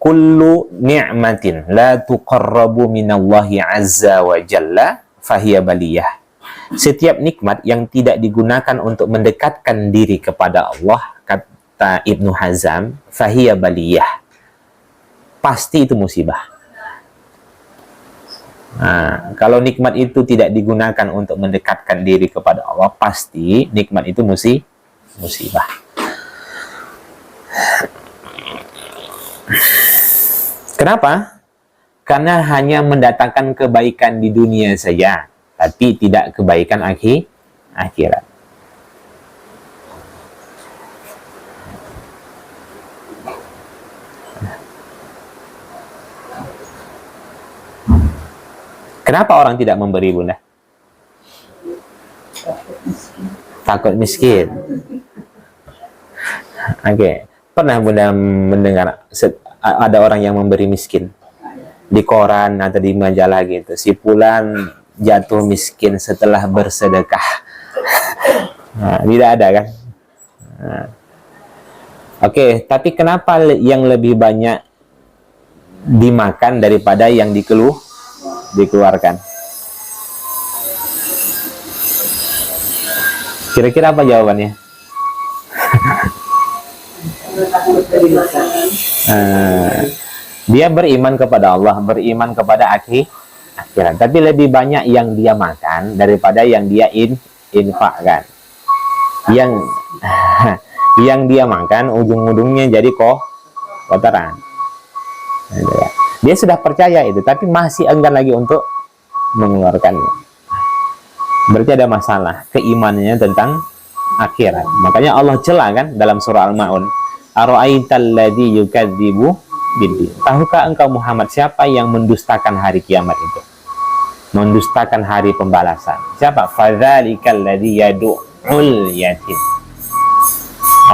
S1: Kullu ni'matin la tuqarrabu minallahi azza wa jalla fahiya baliyah. Setiap nikmat yang tidak digunakan untuk mendekatkan diri kepada Allah, kata Ibnu Hazm, fahiya baliyah, pasti itu musibah. Kalau nikmat itu tidak digunakan untuk mendekatkan diri kepada Allah, pasti nikmat itu musibah. Kenapa? Karena hanya mendatangkan kebaikan di dunia saja, tapi tidak kebaikan akhirat. Kenapa orang tidak memberi, Bunda? Takut miskin. Oke. Pernah Bunda mendengar ada orang yang memberi miskin? Di koran atau di majalah gitu. Si fulan jatuh miskin setelah bersedekah. Tidak ada kan? Oke, tapi kenapa yang lebih banyak dimakan daripada yang dikeluarkan? Kira-kira apa jawabannya? Dia beriman kepada Allah, beriman kepada akhirat, tapi lebih banyak yang dia makan daripada yang dia infakkan. Yang dia makan ujung-ujungnya jadi kotoran. Dia sudah percaya itu, tapi masih enggan lagi untuk mengeluarkannya. Berarti ada masalah keimanannya tentang akhirat. Makanya Allah cela kan dalam surah Al-Ma'un, ara'aital ladzi yukadzibu biddin. Tahukah engkau Muhammad siapa yang mendustakan hari kiamat itu? Mendustakan hari pembalasan. Siapa? Fadzalikal ladzi yad'ul yatim.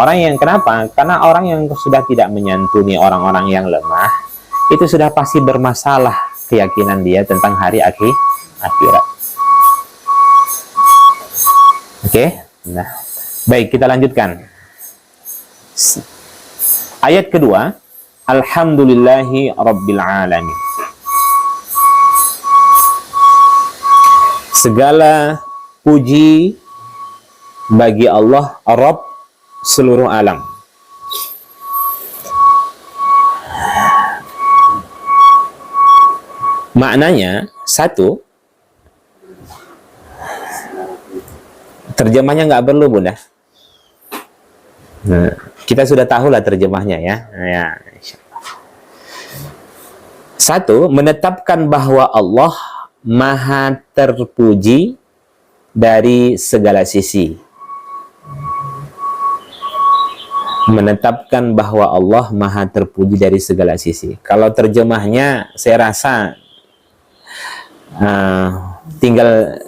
S1: Orang yang kenapa? Karena orang yang sudah tidak menyantuni orang-orang yang lemah, itu sudah pasti bermasalah keyakinan dia tentang hari akhirat. Oke? Nah, baik, kita lanjutkan. Ayat kedua, Alhamdulillahi Rabbil Alamin. Segala puji bagi Allah, Rabb seluruh alam. Maknanya, satu, terjemahnya nggak perlu Bunda. Nah, kita sudah tahu lah terjemahnya ya. Satu, menetapkan bahwa Allah maha terpuji dari segala sisi. Menetapkan bahwa Allah maha terpuji dari segala sisi. Kalau terjemahnya saya rasa tinggal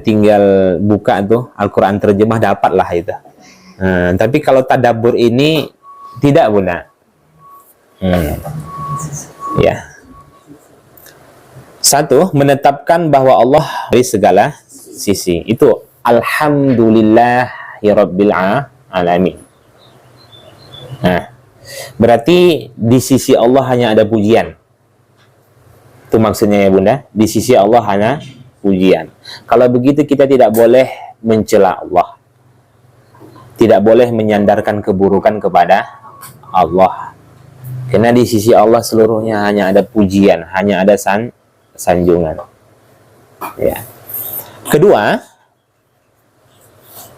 S1: tinggal buka tuh Al-Quran terjemah, dapatlah itu. Tapi kalau tadabbur ini tidak Bunda. Ya. Satu, menetapkan bahwa Allah dari segala sisi. Itu alhamdulillahirabbil alamin. Nah, berarti di sisi Allah hanya ada pujian. Itu maksudnya ya Bunda. Di sisi Allah hanya pujian. Kalau begitu kita tidak boleh mencela Allah. Tidak boleh menyandarkan keburukan kepada Allah. Karena di sisi Allah seluruhnya hanya ada pujian, hanya ada sanjungan. Ya. Kedua,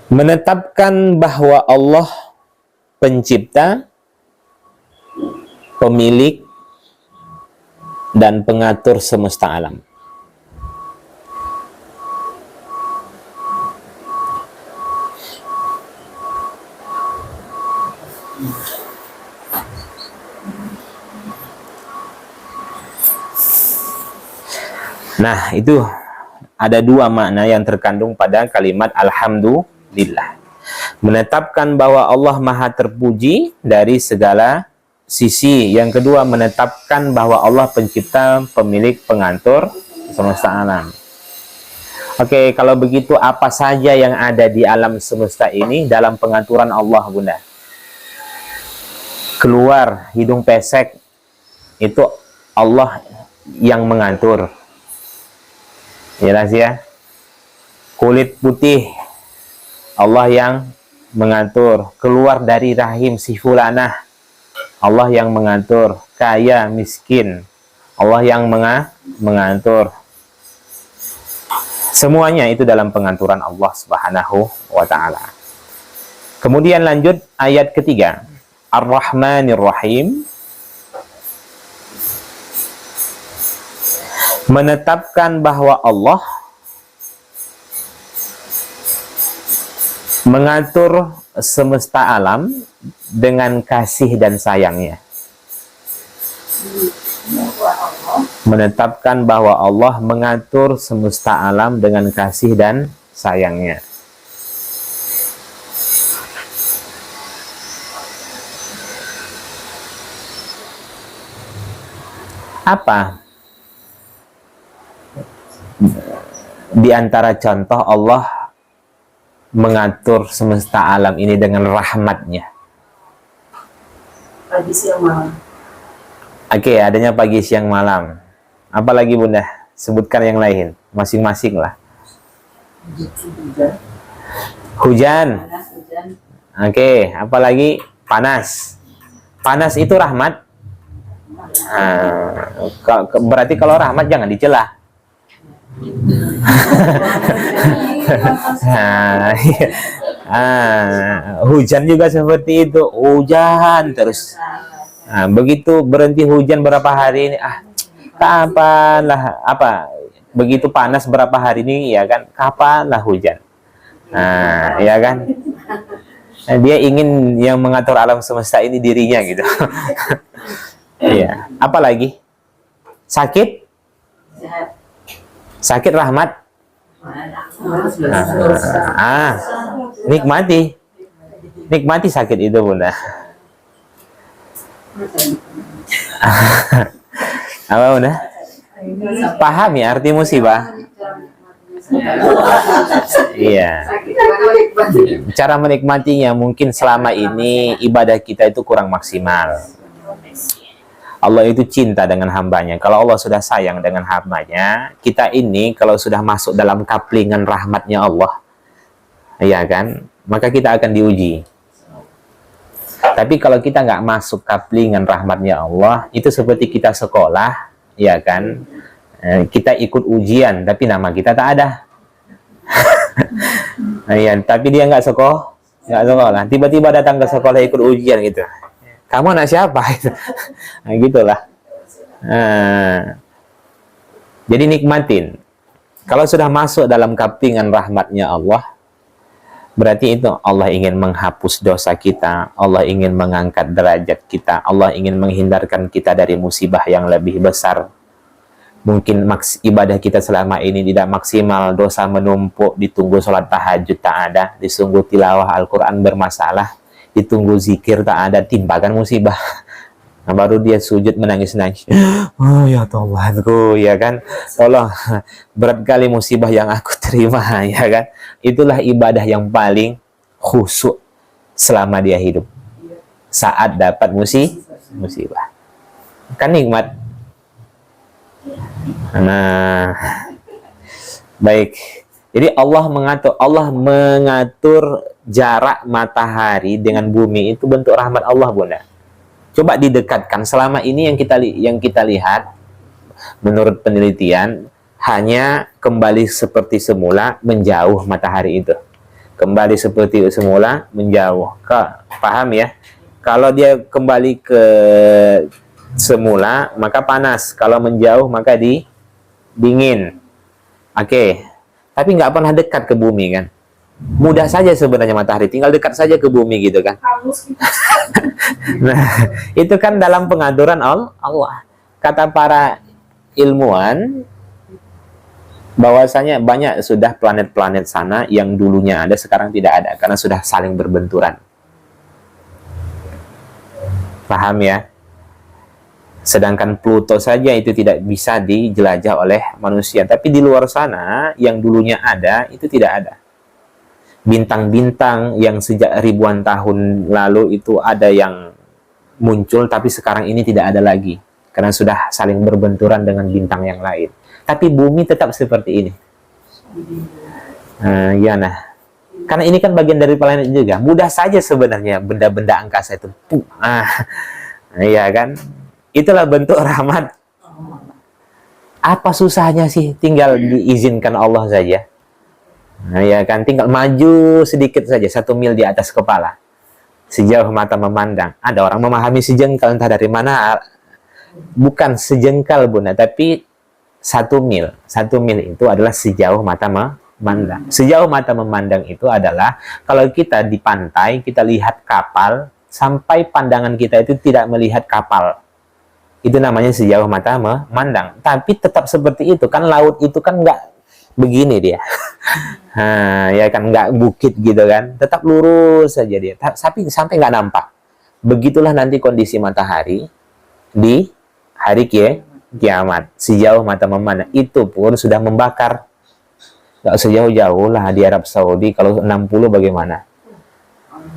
S1: menetapkan bahwa Allah pencipta, pemilik, dan pengatur semesta alam. Nah, itu ada dua makna yang terkandung pada kalimat alhamdulillah. Menetapkan bahwa Allah maha terpuji dari segala sisi. Yang kedua, menetapkan bahwa Allah pencipta, pemilik, pengatur semesta alam. Oke, kalau begitu apa saja yang ada di alam semesta ini dalam pengaturan Allah, Bunda? Keluar hidung pesek, itu Allah yang mengatur. Jelas ya. Kulit putih, Allah yang mengatur. Keluar dari rahim si fulanah, Allah yang mengatur. Kaya, miskin, Allah yang mengatur. Semuanya itu dalam pengaturan Allah Subhanahu wa ta'ala. Kemudian lanjut ayat ketiga. Ar-Rahmanir Rahim. Menetapkan bahwa Allah mengatur semesta alam dengan kasih dan sayangnya. Menetapkan bahwa Allah mengatur semesta alam dengan kasih dan sayangnya. Apa di antara contoh Allah mengatur semesta alam ini dengan rahmatnya?
S2: Pagi, siang, malam.
S1: Oke, adanya pagi, siang, malam. Apalagi Bunda? Sebutkan yang lain, masing-masing lah. Hujan. Oke, apalagi panas. Panas itu rahmat. Berarti kalau rahmat jangan dicela. Hujan juga seperti itu, hujan terus. Begitu berhenti hujan berapa hari ini, kapan lah begitu panas berapa hari ini, ya kan, kapan lah hujan. Ya kan, dia ingin yang mengatur alam semesta ini dirinya gitu. Iya. Apalagi sakit, sakit rahmat. Nikmati sakit itu Bunda. Apa Bunda? Paham ya arti musibah? Iya. Cara menikmatinya mungkin selama ini ibadah kita itu kurang maksimal. Allah itu cinta dengan hambanya. Kalau Allah sudah sayang dengan hambanya, kita ini kalau sudah masuk dalam kaplingan rahmatnya Allah, ya kan, maka kita akan diuji. Tapi kalau kita nggak masuk kaplingan rahmatnya Allah, itu seperti kita sekolah, ya kan, kita ikut ujian, tapi nama kita tak ada. Ya, tapi dia nggak sekolah, tiba-tiba datang ke sekolah ikut ujian gitu. Kamu anak siapa? Nah, gitulah. Jadi nikmatin. Kalau sudah masuk dalam kaplingan rahmatnya Allah, berarti itu Allah ingin menghapus dosa kita, Allah ingin mengangkat derajat kita, Allah ingin menghindarkan kita dari musibah yang lebih besar. Mungkin ibadah kita selama ini tidak maksimal, dosa menumpuk, ditunggu sholat tahajud tak ada, ditunggu tilawah Al-Quran bermasalah, ditunggu zikir tak ada, timpakan musibah. Nah, baru dia sujud menangis-nangis. Oh ya Tuhanku, ya kan? Allah, berat kali musibah yang aku terima, ya kan? Itulah ibadah yang paling khusyuk selama dia hidup. Saat dapat musibah. Kan nikmat. Nah, baik. Jadi Allah mengatur jarak matahari dengan bumi itu bentuk rahmat Allah, Bunda. Coba didekatkan. Selama ini yang kita lihat menurut penelitian hanya kembali seperti semula, menjauh matahari itu. Kembali seperti semula, menjauh. Paham ya? Kalau dia kembali ke semula, maka panas. Kalau menjauh, maka dingin. Oke. Tapi nggak pernah dekat ke bumi kan? Mudah saja sebenarnya matahari, tinggal dekat saja ke bumi gitu kan. Nah, itu kan dalam pengaturan Allah. Kata para ilmuwan bahwasanya banyak sudah planet-planet sana yang dulunya ada sekarang tidak ada karena sudah saling berbenturan. Paham ya? Sedangkan Pluto saja itu tidak bisa dijelajah oleh manusia, tapi di luar sana yang dulunya ada itu tidak ada. Bintang-bintang yang sejak ribuan tahun lalu itu ada yang muncul, tapi sekarang ini tidak ada lagi karena sudah saling berbenturan dengan bintang yang lain. Tapi bumi tetap seperti ini. Karena ini kan bagian dari planet juga. Mudah saja sebenarnya benda-benda angkasa itu. Iya kan? Itulah bentuk rahmat. Apa susahnya sih? Tinggal diizinkan Allah saja. Nah, ya kan, tinggal maju sedikit saja 1 mil di atas kepala, sejauh mata memandang. Ada orang memahami sejengkal, entah dari mana. Bukan sejengkal, Bunda, tapi 1 mil. 1 mil itu adalah sejauh mata memandang. Sejauh mata memandang itu adalah kalau kita di pantai, kita lihat kapal, sampai pandangan kita itu tidak melihat kapal. Itu namanya sejauh mata memandang. Tapi tetap seperti itu kan, laut itu kan nggak begini dia. Ya kan, nggak bukit gitu kan, tetap lurus saja dia, tapi sampai nggak nampak. Begitulah nanti kondisi matahari di hari kiamat, sejauh mata memandang. Itu pun sudah membakar. Nggak sejauh-jauh lah di Arab Saudi, kalau 60 bagaimana?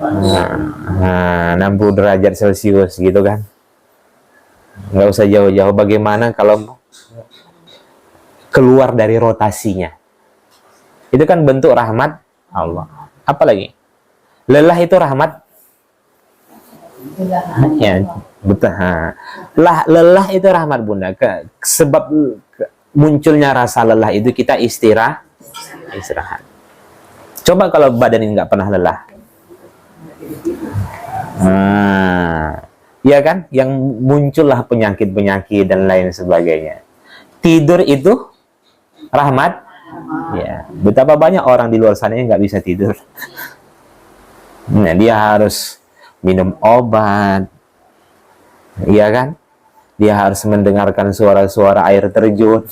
S1: 60 derajat Celcius gitu kan. Nggak usah jauh-jauh, bagaimana kalau keluar dari rotasinya. Itu kan bentuk rahmat Allah. Apalagi? Lelah itu rahmat. Ya, betul. Lelah itu rahmat, Bunda. Sebab munculnya rasa lelah itu kita istirahat. Coba kalau badan ini nggak pernah lelah. Ya kan? Yang muncullah penyakit-penyakit dan lain sebagainya. Tidur itu rahmat. Ya, betapa banyak orang di luar sana yang nggak bisa tidur. Nah, dia harus minum obat, iya kan? Dia harus mendengarkan suara-suara air terjun.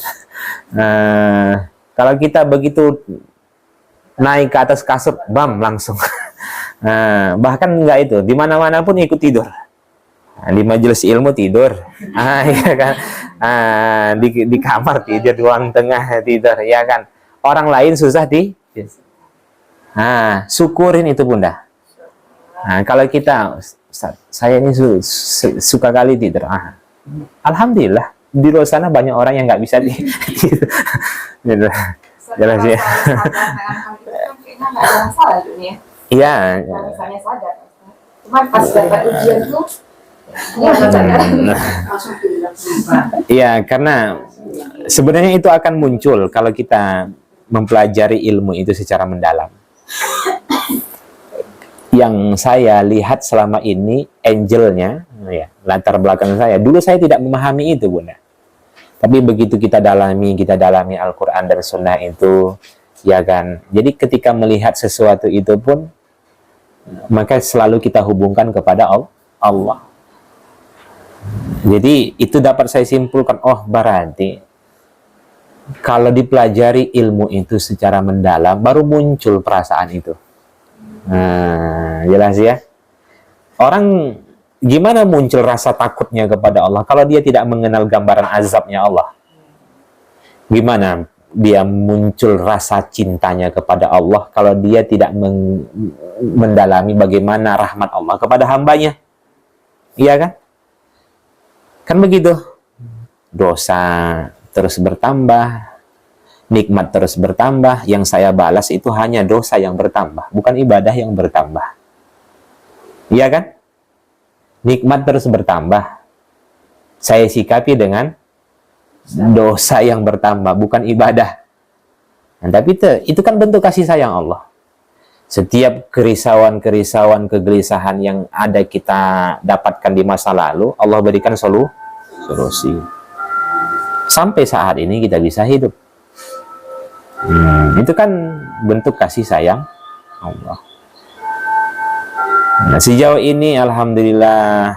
S1: Kalau kita begitu naik ke atas kasur, bam, langsung. Bahkan nggak itu, di mana-mana pun ikut tidur. Di majelis ilmu tidur, ya kan? Di kamar tidur, di ruang tengah tidur, ya kan? Orang lain susah syukurin itu, Bunda. Kalau kita, saya ini suka kali tidur. Alhamdulillah, di luar sana banyak orang yang nggak bisa tidur. Jelas ya. Iya.
S2: Cuman pas dapat ujian tuh,
S1: iya, karena sebenarnya itu akan muncul kalau kita mempelajari ilmu itu secara mendalam. Yang saya lihat selama ini angelnya, ya, latar belakang saya. Dulu saya tidak memahami itu, Bunda. Tapi begitu kita dalami Al-Quran dan Sunnah itu, ya kan. Jadi ketika melihat sesuatu itu pun, maka selalu kita hubungkan kepada Allah. Jadi itu dapat saya simpulkan, oh berarti kalau dipelajari ilmu itu secara mendalam, baru muncul perasaan itu. Jelas ya. Orang gimana muncul rasa takutnya kepada Allah kalau dia tidak mengenal gambaran azabnya Allah? Gimana dia muncul rasa cintanya kepada Allah kalau dia tidak mendalami bagaimana rahmat Allah kepada hambanya? Iya kan? Kan begitu. Dosa terus bertambah, nikmat terus bertambah, yang saya balas itu hanya dosa yang bertambah, bukan ibadah yang bertambah. Iya kan? Nikmat terus bertambah, saya sikapi dengan dosa yang bertambah, bukan ibadah. Nah, tapi itu kan bentuk kasih sayang Allah. Setiap kerisauan, kegelisahan yang ada kita dapatkan di masa lalu, Allah berikan solusi. Sampai saat ini kita bisa hidup. Itu kan bentuk kasih sayang Allah. Nah, sejauh ini alhamdulillah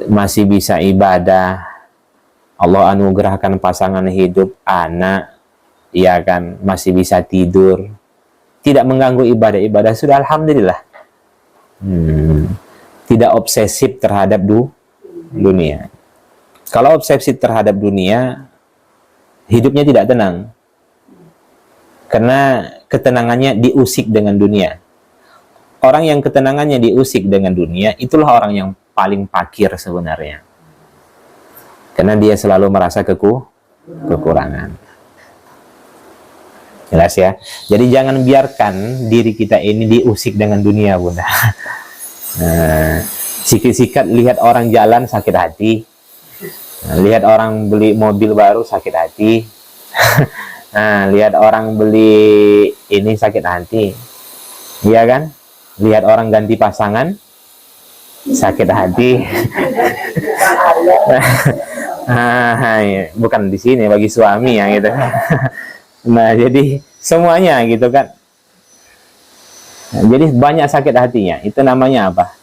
S1: masih bisa ibadah. Allah anugerahkan pasangan hidup, anak, ya kan, masih bisa tidur, tidak mengganggu ibadah-ibadah, sudah alhamdulillah. Tidak obsesif terhadap dunia. Kalau obsesif terhadap dunia, hidupnya tidak tenang. Karena ketenangannya diusik dengan dunia. Orang yang ketenangannya diusik dengan dunia, itulah orang yang paling fakir sebenarnya. Karena dia selalu merasa kekurangan. Jelas ya? Jadi jangan biarkan diri kita ini diusik dengan dunia, Bunda. Sikat-sikat lihat orang jalan sakit hati. Lihat orang beli mobil baru sakit hati. Lihat orang beli ini sakit hati. Iya kan? Lihat orang ganti pasangan sakit hati. Bukan di sini bagi suami ya gitu. Nah, jadi semuanya gitu kan. Jadi banyak sakit hatinya. Itu namanya apa?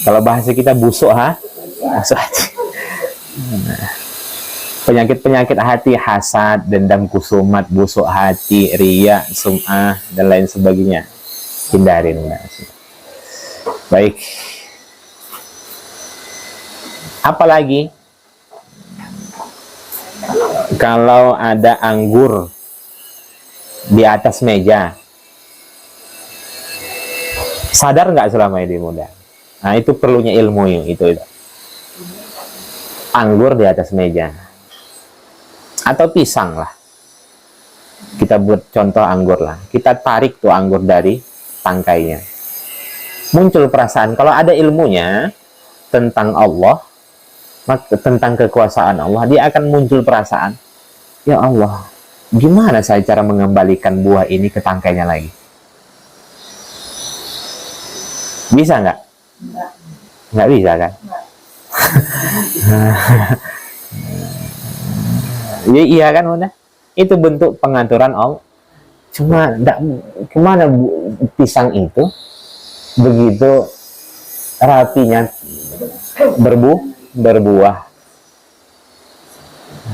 S1: Kalau bahasa kita busuk busuk hati. Penyakit-penyakit hati, hasad, dendam kusumat, busuk hati, riya, sum'ah, dan lain sebagainya. Hindarin. Baik. Apalagi kalau ada anggur di atas meja, sadar nggak selama ini, Bunda? Nah, itu perlunya ilmu itu. Anggur di atas meja. Atau pisang lah. Kita buat contoh anggur lah. Kita tarik tuh anggur dari tangkainya. Muncul perasaan, kalau ada ilmunya tentang Allah, tentang kekuasaan Allah, dia akan muncul perasaan, ya Allah, gimana saya cara mengembalikan buah ini ke tangkainya lagi? Bisa nggak? Nggak bisa kan? Ya, iya kan, Bunda? Itu bentuk pengaturan Allah. Cuma kemana pisang itu begitu rapinya berbuah.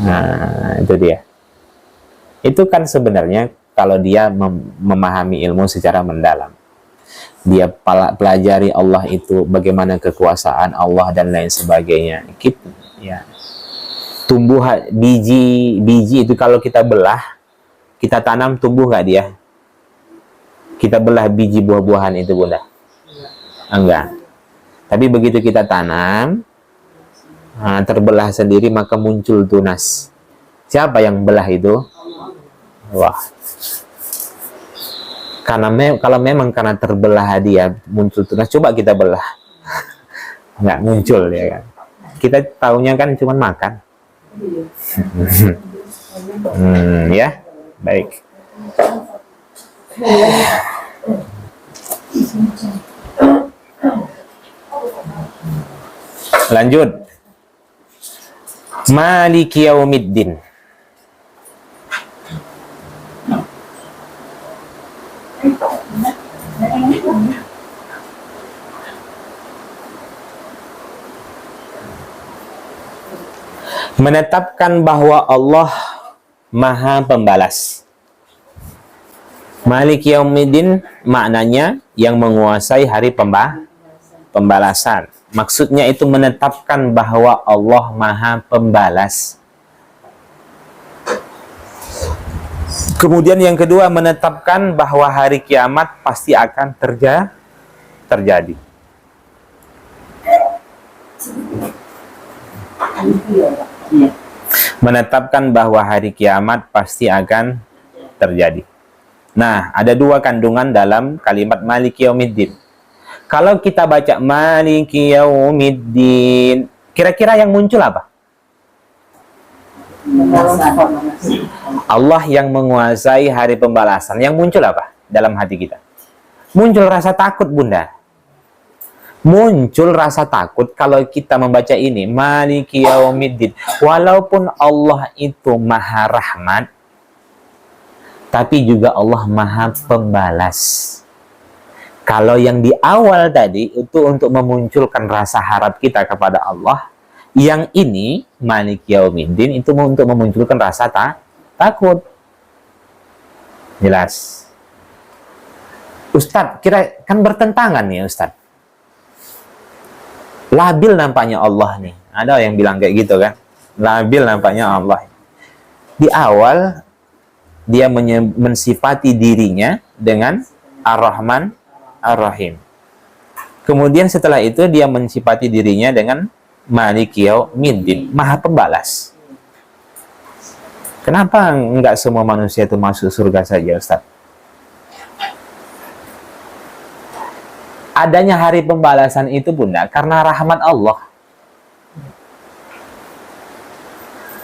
S1: Nah, itu dia. Itu kan sebenarnya kalau dia memahami ilmu secara mendalam, dia pelajari Allah itu, bagaimana kekuasaan Allah dan lain sebagainya. Gitu, ya. Tumbuh biji itu kalau kita belah, kita tanam, tumbuh nggak dia? Kita belah biji buah-buahan itu, Bunda? Enggak. Tapi begitu kita tanam, terbelah sendiri, maka muncul tunas. Siapa yang belah itu? Wah. Kalau memang karena terbelah dia muncul tunas, coba kita belah. Nggak muncul, ya kan? Kita taunya kan cuma makan. Ya, baik. Lanjut. Maliki yaumiddin. Menetapkan bahwa Allah Maha Pembalas. Malik Yaumiddin maknanya yang menguasai hari pembalasan. Maksudnya itu menetapkan bahwa Allah Maha Pembalas. Kemudian yang kedua, menetapkan bahwa hari kiamat pasti akan terjadi. Menetapkan bahwa hari kiamat pasti akan terjadi. Nah, ada dua kandungan dalam kalimat Maliki Yaumiddin. Kalau kita baca Maliki Yaumiddin, kira-kira yang muncul apa? Allah yang menguasai hari pembalasan. Yang muncul apa dalam hati kita? Muncul rasa takut, Bunda. Muncul rasa takut kalau kita membaca ini, Maliki Yaumiddin. Walaupun Allah itu Maha Rahmat, tapi juga Allah Maha Pembalas. Kalau yang di awal tadi itu untuk memunculkan rasa harap kita kepada Allah, yang ini Maliki Yaumiddin itu untuk memunculkan rasa takut. Jelas. Ustadz, kira kan bertentangan nih Ustadz. Labil nampaknya Allah nih. Ada yang bilang kayak gitu kan. Labil nampaknya Allah. Di awal dia mensifati dirinya dengan Ar-Rahman Ar-Rahim. Kemudian setelah itu dia mensifati dirinya dengan Maliki Yaumiddin, Maha Pembalas. Kenapa enggak semua manusia itu masuk surga saja, Ustaz? Adanya hari pembalasan itu, Bunda, karena rahmat Allah.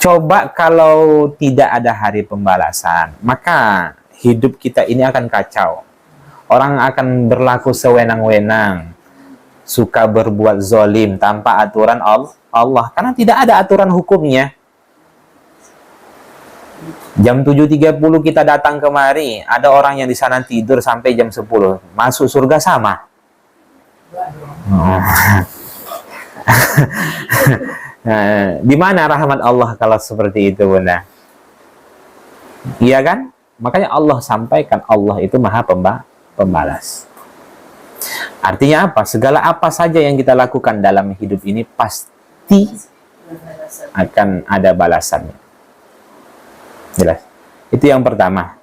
S1: Coba kalau tidak ada hari pembalasan, maka hidup kita ini akan kacau. Orang akan berlaku sewenang-wenang, suka berbuat zolim tanpa aturan Allah, karena tidak ada aturan hukumnya. Jam 7.30 kita datang kemari, ada orang yang di sana tidur sampai jam 10. Masuk surga sama. Nah, di mana rahmat Allah kalau seperti itu, Bunda? Iya kan? Makanya Allah sampaikan Allah itu Maha Pembalas. Artinya apa? Segala apa saja yang kita lakukan dalam hidup ini pasti akan ada balasannya. Jelas. Itu yang pertama.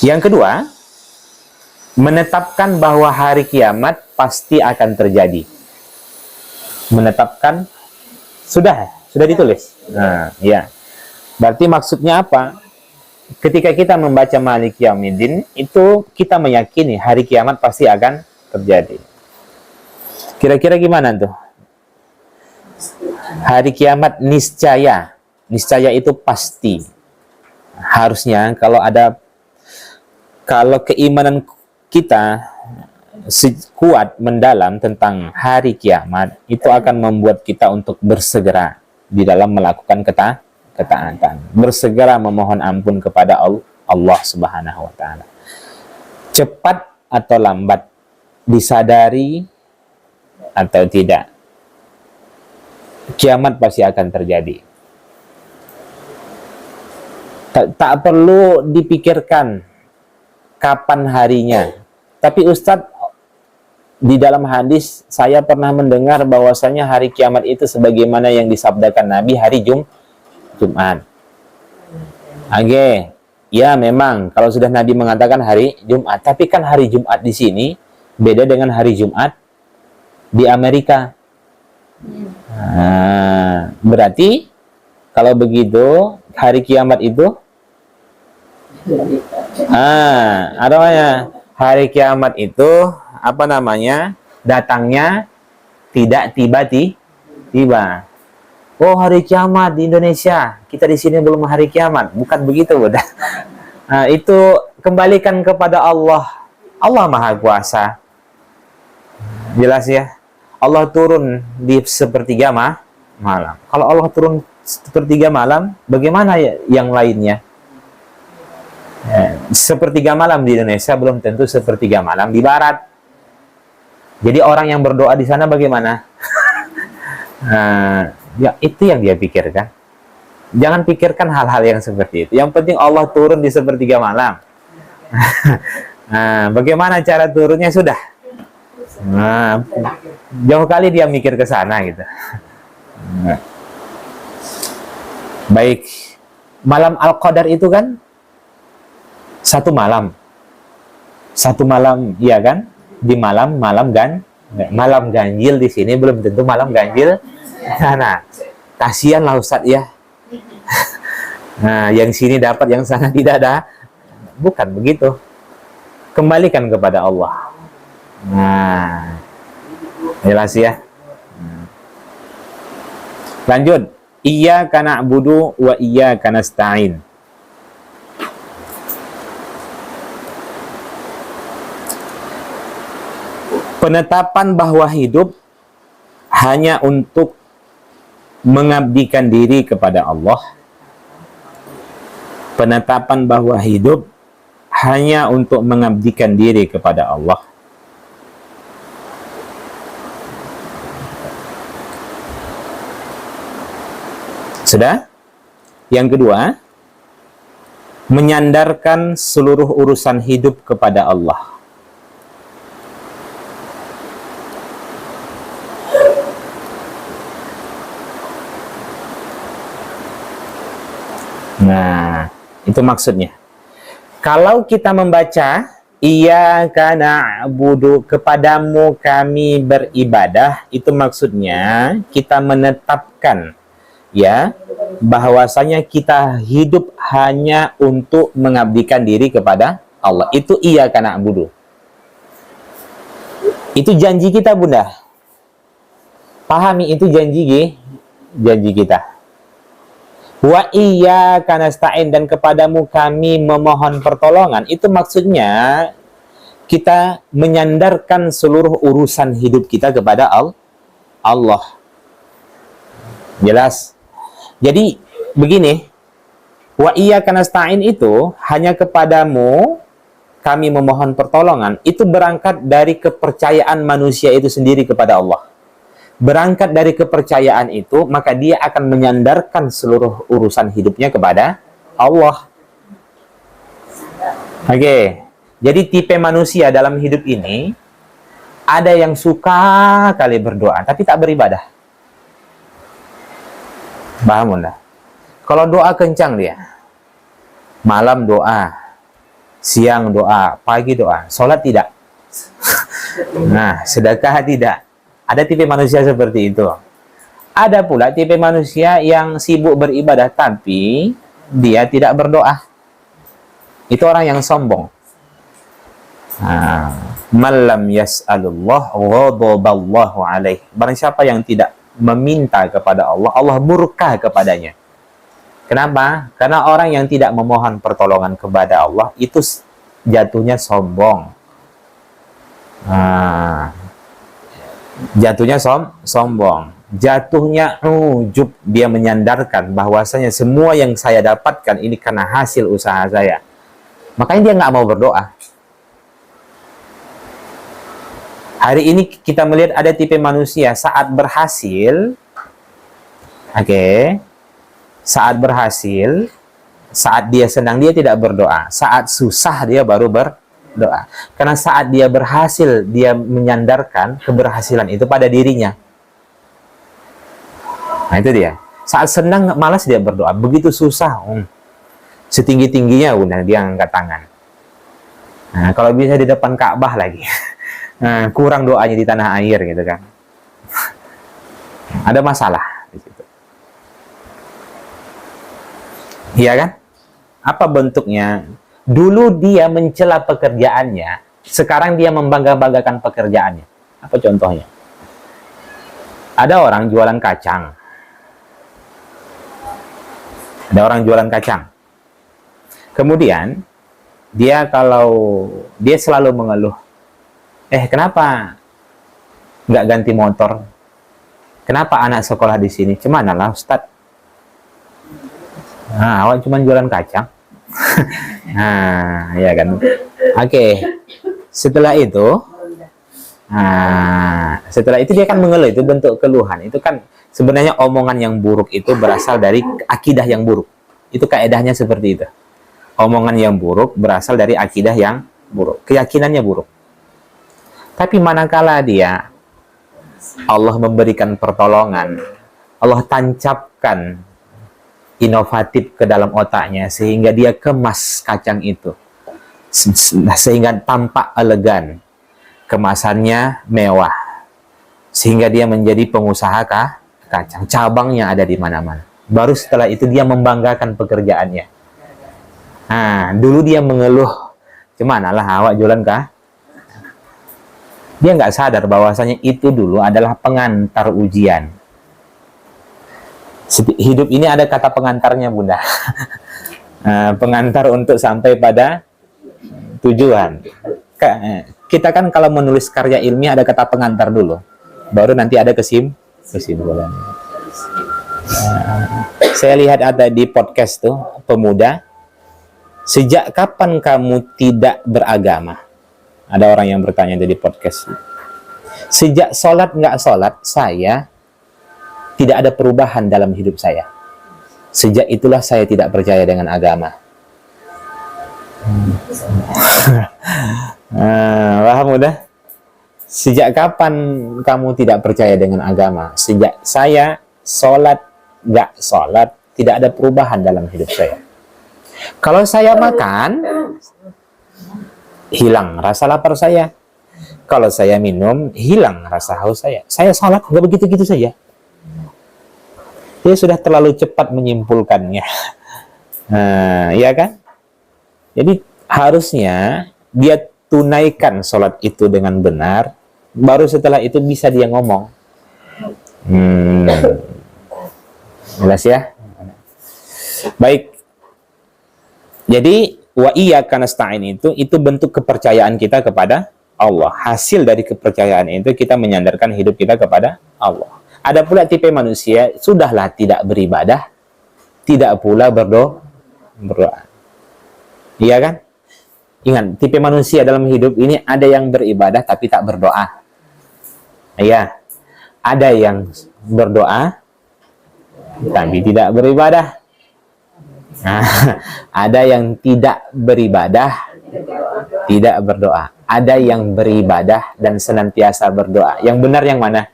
S1: Yang kedua, menetapkan bahwa hari kiamat pasti akan terjadi. Menetapkan sudah ditulis. Nah, ya. Berarti maksudnya apa? Ketika kita membaca Maliki Yaumiddin, itu kita meyakini hari kiamat pasti akan terjadi. Kira-kira gimana tuh? Hari kiamat niscaya. Niscaya itu pasti. Harusnya kalau keimanan kita kuat mendalam tentang hari kiamat, itu akan membuat kita untuk bersegera di dalam melakukan ketaatan, bersegera memohon ampun kepada Allah Subhanahu wa taala. Cepat atau lambat, disadari atau tidak, kiamat pasti akan terjadi. Tak perlu dipikirkan kapan harinya. Tapi Ustadz, di dalam hadis saya pernah mendengar bahwasanya hari kiamat itu sebagaimana yang disabdakan Nabi hari Jumat. Oke, ya memang kalau sudah Nabi mengatakan hari Jumat, tapi kan hari Jumat di sini beda dengan hari Jumat di Amerika. Nah, berarti kalau begitu hari kiamat itu apa namanya? Hari kiamat itu apa namanya? Datangnya tidak tiba-tiba. Oh, hari kiamat di Indonesia, kita di sini belum hari kiamat. Bukan begitu, Bunda. Nah, itu kembalikan kepada Allah. Allah Maha Kuasa. Jelas ya? Allah turun di sepertiga malam. Kalau Allah turun sepertiga malam, bagaimana yang lainnya? Sepertiga malam di Indonesia belum tentu sepertiga malam di Barat. Jadi orang yang berdoa di sana bagaimana? Ya itu yang dia pikirkan. Jangan pikirkan hal-hal yang seperti itu. Yang penting Allah turun di sepertiga malam. Nah, bagaimana cara turunnya sudah. Nah, jauh kali dia mikir ke sana gitu. Nah. Baik, malam Al-Qadar itu kan satu malam, iya kan? Di malam malam ganjil di sini belum tentu malam ganjil. Nah, kasihanlah Ustadz ya. Nah, yang sini dapat, yang sana tidak ada. Bukan begitu. Kembalikan kepada Allah. Nah, jelas ya. Lanjut. Iyyaka na'budu wa iyyaka nasta'in. Penetapan bahwa hidup hanya untuk mengabdikan diri kepada Allah. Penetapan bahwa hidup hanya untuk mengabdikan diri kepada Allah. Sudah? Yang kedua, menyandarkan seluruh urusan hidup kepada Allah. Nah, itu maksudnya. Kalau kita membaca Iyyaka na'budu, kepadamu kami beribadah, itu maksudnya kita menetapkan ya bahwasanya kita hidup hanya untuk mengabdikan diri kepada Allah. Itu Iyyaka na'budu. Itu janji kita, Bunda. Pahami, itu janji kita. Wa iyyaka nasta'in, dan kepadamu kami memohon pertolongan. Itu maksudnya kita menyandarkan seluruh urusan hidup kita kepada Allah. Jelas? Jadi begini, wa iyyaka nasta'in itu hanya kepadamu kami memohon pertolongan. Itu berangkat dari kepercayaan manusia itu sendiri kepada Allah. Berangkat dari kepercayaan itu, maka dia akan menyandarkan seluruh urusan hidupnya kepada Allah. Oke. Jadi tipe manusia dalam hidup ini, ada yang suka kali berdoa, tapi tak beribadah. Paham enggak? Kalau doa kencang dia. Malam doa, siang doa, pagi doa, sholat tidak. Nah, sedekah tidak. Ada tipe manusia seperti itu. Ada pula tipe manusia yang sibuk beribadah tapi dia tidak berdoa. Itu orang yang sombong. Man lam yas'alullah ghadaballahu alaih. Barang siapa yang tidak meminta kepada Allah, Allah murka kepadanya. Kenapa? Karena orang yang tidak memohon pertolongan kepada Allah itu jatuhnya sombong. Jatuhnya sombong, jatuhnya ujub. Dia menyandarkan bahwasanya semua yang saya dapatkan ini karena hasil usaha saya. Makanya dia nggak mau berdoa. Hari ini kita melihat ada tipe manusia saat berhasil, saat berhasil, saat dia senang dia tidak berdoa, saat susah dia baru berdoa. Karena saat dia berhasil, dia menyandarkan keberhasilan itu pada dirinya. Nah itu dia. Saat senang malas dia berdoa. Begitu susah, setinggi-tingginya udah dia angkat tangan. Nah, kalau bisa di depan Ka'bah lagi. Nah, kurang doanya di tanah air gitu kan. Ada masalah di situ. Iya kan? Apa bentuknya? Dulu dia mencela pekerjaannya, sekarang dia membangga-banggakan pekerjaannya. Apa contohnya? Ada orang jualan kacang. Kemudian, dia selalu mengeluh. Kenapa nggak ganti motor? Kenapa anak sekolah di sini? Cuman lah Ustadz. Nah, awak cuma jualan kacang. Nah, ya kan. Setelah itu dia kan mengeluh, itu bentuk keluhan. Itu kan sebenarnya omongan yang buruk itu berasal dari akidah yang buruk. Itu kaedahnya seperti itu. Omongan yang buruk berasal dari akidah yang buruk, keyakinannya buruk. Tapi manakala dia Allah memberikan pertolongan, Allah tancapkan inovatif ke dalam otaknya sehingga dia kemas kacang itu sehingga tampak elegan, kemasannya mewah, sehingga dia menjadi pengusaha kacang, cabangnya ada di mana-mana. Baru setelah itu dia membanggakan pekerjaannya. Nah, dulu dia mengeluh, cuman lah awak jualan kah? Dia nggak sadar bahwasanya itu dulu adalah pengantar ujian. Hidup ini ada kata pengantarnya, Bunda. Pengantar untuk sampai pada tujuan. Kita kan kalau menulis karya ilmiah ada kata pengantar dulu, baru nanti ada kesimpulan. Saya lihat ada di podcast tuh, pemuda, sejak kapan kamu tidak beragama? Ada orang yang bertanya di podcast. Sejak sholat nggak sholat, saya tidak ada perubahan dalam hidup saya. Sejak itulah saya tidak percaya dengan agama. Paham udah? Sejak kapan kamu tidak percaya dengan agama? Sejak saya sholat nggak sholat, tidak ada perubahan dalam hidup saya. Kalau saya makan, hilang rasa lapar saya. Kalau saya minum, hilang rasa haus saya. Saya sholat nggak begitu-gitu saja. Dia sudah terlalu cepat menyimpulkannya. Iya kan? Jadi harusnya dia tunaikan sholat itu dengan benar, baru setelah itu bisa dia ngomong. Jelas ya? Baik. Jadi wa iyyaka nasta'in itu bentuk kepercayaan kita kepada Allah. Hasil dari kepercayaan itu kita menyandarkan hidup kita kepada Allah. Ada pula tipe manusia, sudahlah tidak beribadah, tidak pula berdoa. Iya kan? Ingat, tipe manusia dalam hidup ini ada yang beribadah tapi tak berdoa. Iya. Ada yang berdoa tapi tidak beribadah. Nah, ada yang tidak beribadah, tidak berdoa. Ada yang beribadah dan senantiasa berdoa. Yang benar yang mana?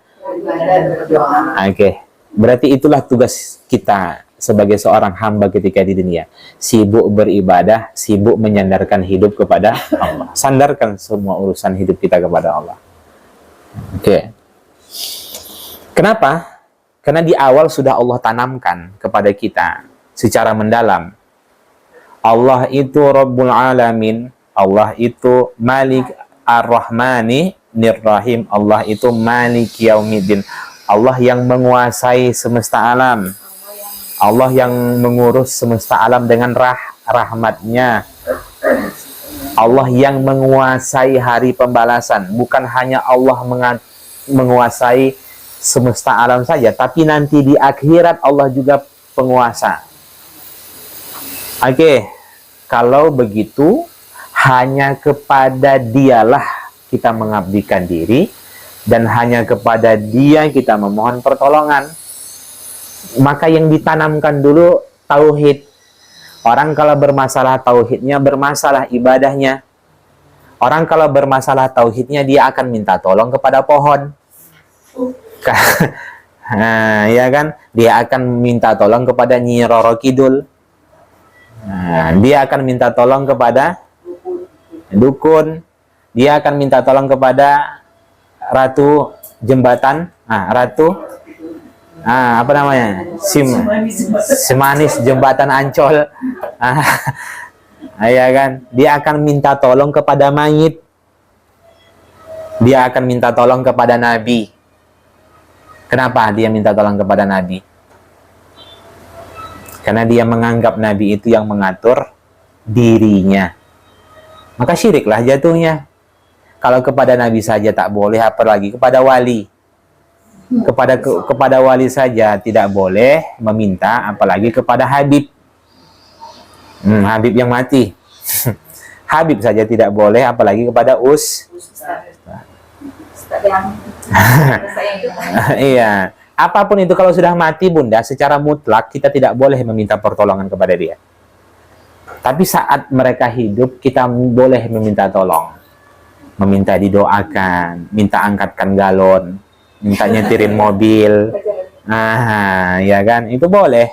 S1: Oke. Berarti itulah tugas kita sebagai seorang hamba ketika di dunia. Sibuk beribadah, sibuk menyandarkan hidup kepada Allah. Sandarkan semua urusan hidup kita kepada Allah. Oke. Kenapa? Karena di awal sudah Allah tanamkan kepada kita secara mendalam. Allah itu Rabbul Alamin. Allah itu Malik Ar-Rahmani Nir-Rahim. Allah itu Malik Yaumiddin. Allah yang menguasai semesta alam. Allah yang mengurus semesta alam dengan rahmatnya. Allah yang menguasai hari pembalasan. Bukan hanya Allah menguasai semesta alam saja, tapi nanti di akhirat Allah juga penguasa. Oke, kalau begitu hanya kepada Dialah kita mengabdikan diri dan hanya kepada Dia kita memohon pertolongan. Maka yang ditanamkan dulu tauhid. Orang kalau bermasalah tauhidnya, bermasalah ibadahnya. Orang kalau bermasalah tauhidnya, dia akan minta tolong kepada pohon. Nah, ya kan? Dia akan minta tolong kepada Nyi Roro Kidul. Nah, dia akan minta tolong kepada dukun. Dia akan minta tolong kepada Ratu Jembatan. Apa namanya? Semanis Jembatan Ancol. Ya kan? Dia akan minta tolong kepada mayit. Dia akan minta tolong kepada Nabi. Kenapa dia minta tolong kepada Nabi? Karena dia menganggap Nabi itu yang mengatur dirinya. Maka syiriklah jatuhnya. Kalau kepada Nabi saja tak boleh, apalagi kepada wali. Kepada wali saja tidak boleh meminta, apalagi kepada Habib. Habib yang mati. Habib saja tidak boleh, apalagi kepada Iya. Apapun itu kalau sudah mati, Bunda, secara mutlak kita tidak boleh meminta pertolongan kepada dia. Tapi saat mereka hidup, kita boleh meminta tolong. Meminta didoakan, minta angkatkan galon, minta nyetirin mobil. Ya kan? Itu boleh.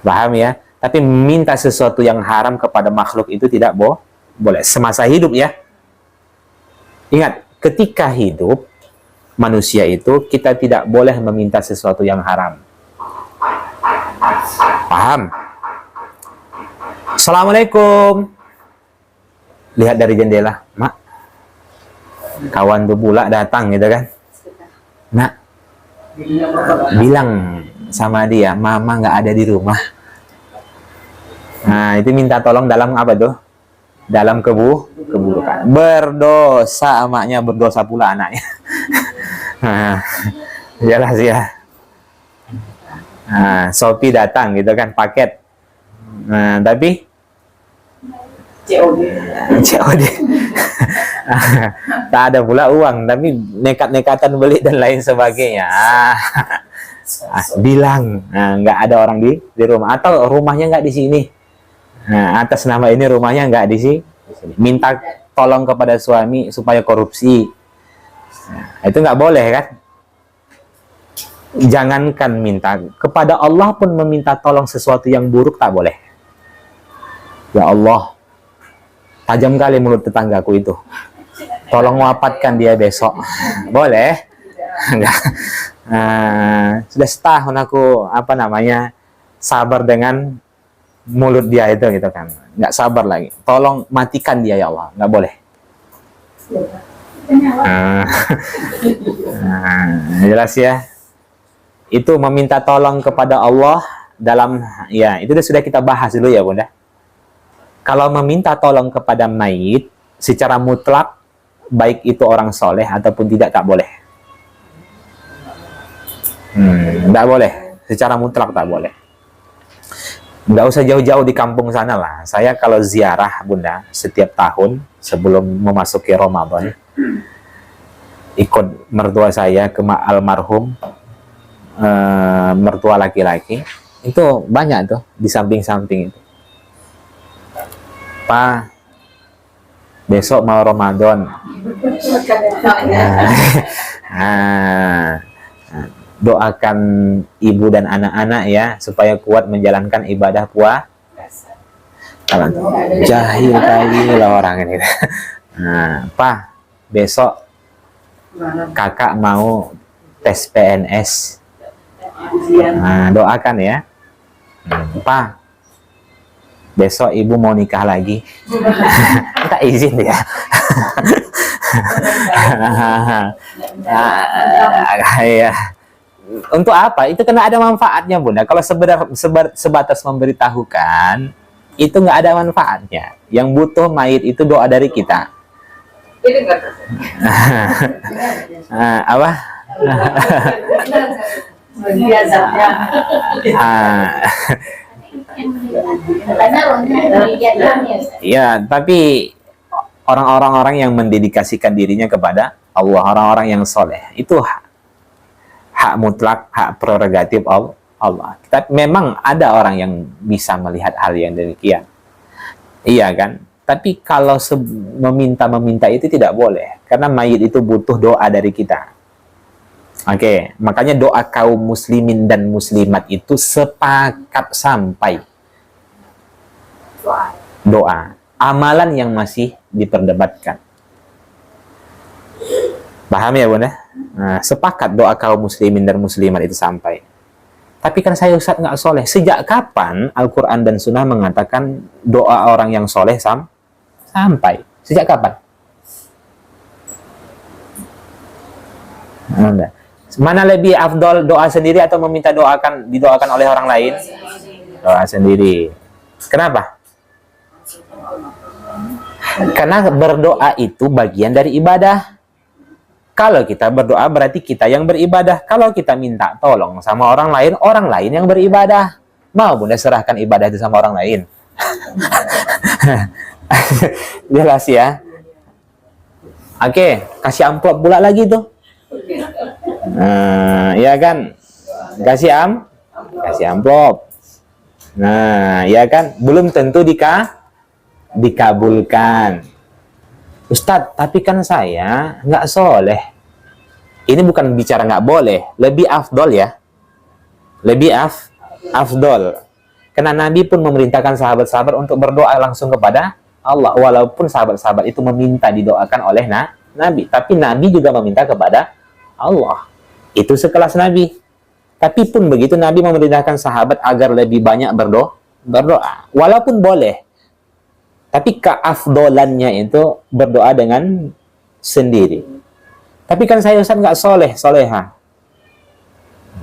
S1: Paham ya? Tapi minta sesuatu yang haram kepada makhluk itu tidak boleh. Semasa hidup ya. Ingat, ketika hidup, manusia itu kita tidak boleh meminta sesuatu yang haram. Paham? Assalamualaikum. Lihat dari jendela, Mak. Kawan tuh pula datang gitu kan. Nak, bilang sama dia, Mama nggak ada di rumah. Nah, itu minta tolong dalam apa tuh? Dalam keburukan. Berdosa emaknya, berdosa pula anaknya. Nah, jelas ya. Nah, Shopee datang gitu kan, paket. Nah, tapi COD. Tak ada pula uang, tapi nekat-nekatan beli dan lain sebagainya. Bilang, nggak ada orang di rumah, atau rumahnya nggak di sini. Nah, atas nama ini rumahnya nggak di sini. Minta tolong kepada suami supaya korupsi. Nah, itu nggak boleh kan? Jangankan minta, kepada Allah pun meminta tolong sesuatu yang buruk tak boleh. Ya Allah, tajam kali mulut tetanggaku itu. Tolong wafatkan dia besok. Boleh? Enggak. Sudah setahun aku sabar dengan mulut dia itu gitu kan. Enggak sabar lagi. Tolong matikan dia ya Allah. Enggak boleh. Jelas ya. Itu meminta tolong kepada Allah dalam, ya itu sudah kita bahas dulu ya Bunda. Kalau meminta tolong kepada mayit secara mutlak, baik itu orang soleh ataupun tidak, tak boleh. Tidak boleh, secara mutlak tak boleh. Nggak usah jauh-jauh di kampung sana lah. Saya kalau ziarah Bunda setiap tahun sebelum memasuki Ramadan, ikut mertua saya ke almarhum mertua laki-laki, itu banyak tuh di samping-samping itu. Pak, besok mau Ramadan. Doakan ibu dan anak-anak ya supaya kuat menjalankan ibadah puasa. Jahil kali lah orang ini. Pak, besok kakak mau tes PNS. Doakan ya. Pak, besok ibu mau nikah lagi. Kita izin ya. Ya. Untuk apa? Itu kena ada manfaatnya Bunda. Kalau sebatas memberitahukan, itu nggak ada manfaatnya. Yang butuh mayit itu doa dari kita. Apa? Ya, tapi orang-orang yang mendedikasikan dirinya kepada Allah, orang-orang yang soleh, itu hak mutlak, hak prerogatif Allah. Memang ada orang yang bisa melihat hal yang demikian, iya kan? Tapi kalau meminta itu tidak boleh, karena mayit itu butuh doa dari kita. Oke, makanya doa kaum muslimin dan muslimat itu sepakat sampai doa. Amalan yang masih diperdebatkan. Paham ya Bunda? Sepakat doa kaum muslimin dan muslimat itu sampai. Tapi kan saya Ustaz nggak soleh. Sejak kapan Al-Quran dan Sunnah mengatakan doa orang yang soleh sampai? Sejak kapan? Mana lebih afdol, doa sendiri atau meminta didoakan oleh orang lain? Doa sendiri. Kenapa? Karena berdoa itu bagian dari ibadah. Kalau kita berdoa berarti kita yang beribadah. Kalau kita minta tolong sama orang lain yang beribadah. Mau Bunda serahkan ibadah itu sama orang lain? Jelas ya. Oke, kasih amplop pula lagi tuh. Ya kan? Kasih amplop. Nah, ya kan? Belum tentu dikabulkan. Ustadz, tapi kan saya nggak soleh. Ini bukan bicara nggak boleh, lebih afdol ya. Lebih afdol. Karena Nabi pun memerintahkan sahabat-sahabat untuk berdoa langsung kepada Allah. Walaupun sahabat-sahabat itu meminta didoakan oleh Nabi. Tapi Nabi juga meminta kepada Allah. Itu sekelas Nabi. Tapi pun begitu Nabi memerintahkan sahabat agar lebih banyak berdoa. Walaupun boleh. Tapi keafdolannya itu berdoa dengan sendiri. Tapi kan saya Ustaz nggak soleha.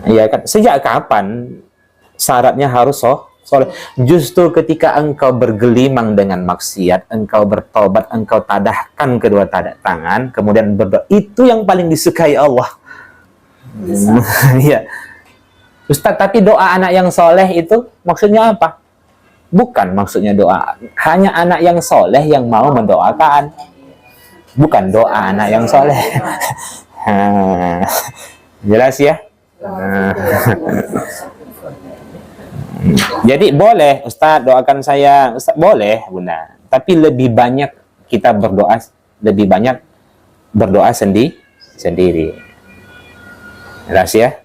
S1: Ya kan? Sejak kapan syaratnya harus soleh? Justru ketika engkau bergelimang dengan maksiat, engkau bertobat, engkau tadahkan kedua tangan, kemudian berdoa, itu yang paling disukai Allah. Iya. Ustaz, tapi doa anak yang soleh itu maksudnya apa? Bukan maksudnya doa. Hanya anak yang soleh yang mau mendoakan. Bukan doa anak yang soleh. Jelas ya? Jadi boleh Ustaz doakan saya, Ustaz boleh Bunda. Tapi lebih banyak kita berdoa, lebih banyak berdoa sendiri. Jelas ya?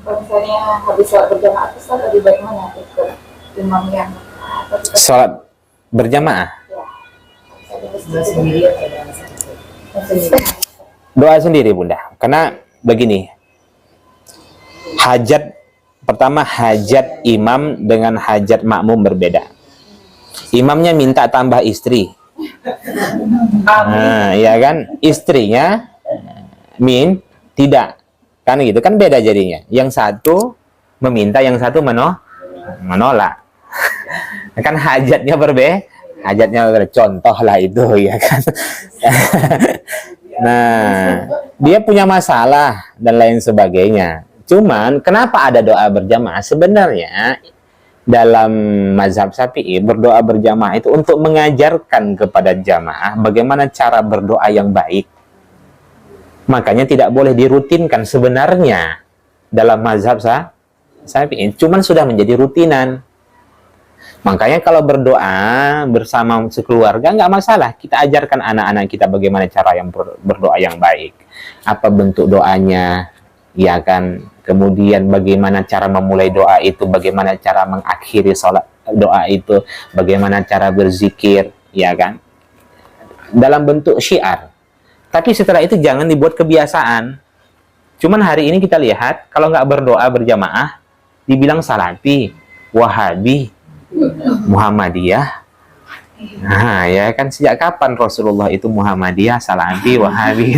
S3: Kalau misalnya habis sholat berjamaah itu Ustaz lebih baik mana? Ke imam yang
S1: Sholat berjamaah? Doa sendiri Bunda. Karena begini, pertama hajat imam dengan hajat makmum berbeda. Imamnya minta tambah istri. Nah, ya kan? Istrinya tidak. Kan gitu, kan beda jadinya. Yang satu meminta, yang satu menolak. Kan hajatnya berbeda. Contoh lah itu, ya kan? Nah, dia punya masalah dan lain sebagainya. Cuman, kenapa ada doa berjamaah? Sebenarnya, dalam mazhab Syafi'i, berdoa berjamaah itu untuk mengajarkan kepada jamaah bagaimana cara berdoa yang baik. Makanya tidak boleh dirutinkan sebenarnya dalam mazhab Syafi'i. Cuman sudah menjadi rutinan. Makanya kalau berdoa bersama sekeluarga nggak masalah. Kita ajarkan anak-anak kita bagaimana cara yang berdoa yang baik. Apa bentuk doanya, ya kan? Kemudian bagaimana cara memulai doa itu, bagaimana cara mengakhiri sholat doa itu, bagaimana cara berzikir, ya kan? Dalam bentuk syiar. Tapi setelah itu jangan dibuat kebiasaan. Cuman hari ini kita lihat, kalau nggak berdoa berjamaah, dibilang Salafi, Wahabi, Muhammadiyah. Nah, ya kan sejak kapan Rasulullah itu Muhammadiyah, Salafi, Wahabi?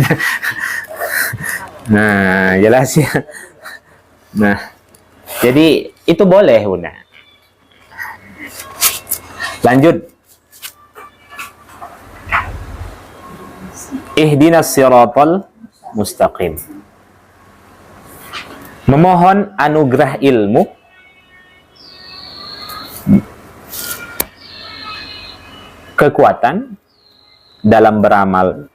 S1: Nah, jelas ya. Nah, jadi itu boleh, Bunda. Lanjut. Ihdinas siratal mustaqim. Memohon anugerah ilmu kekuatan dalam beramal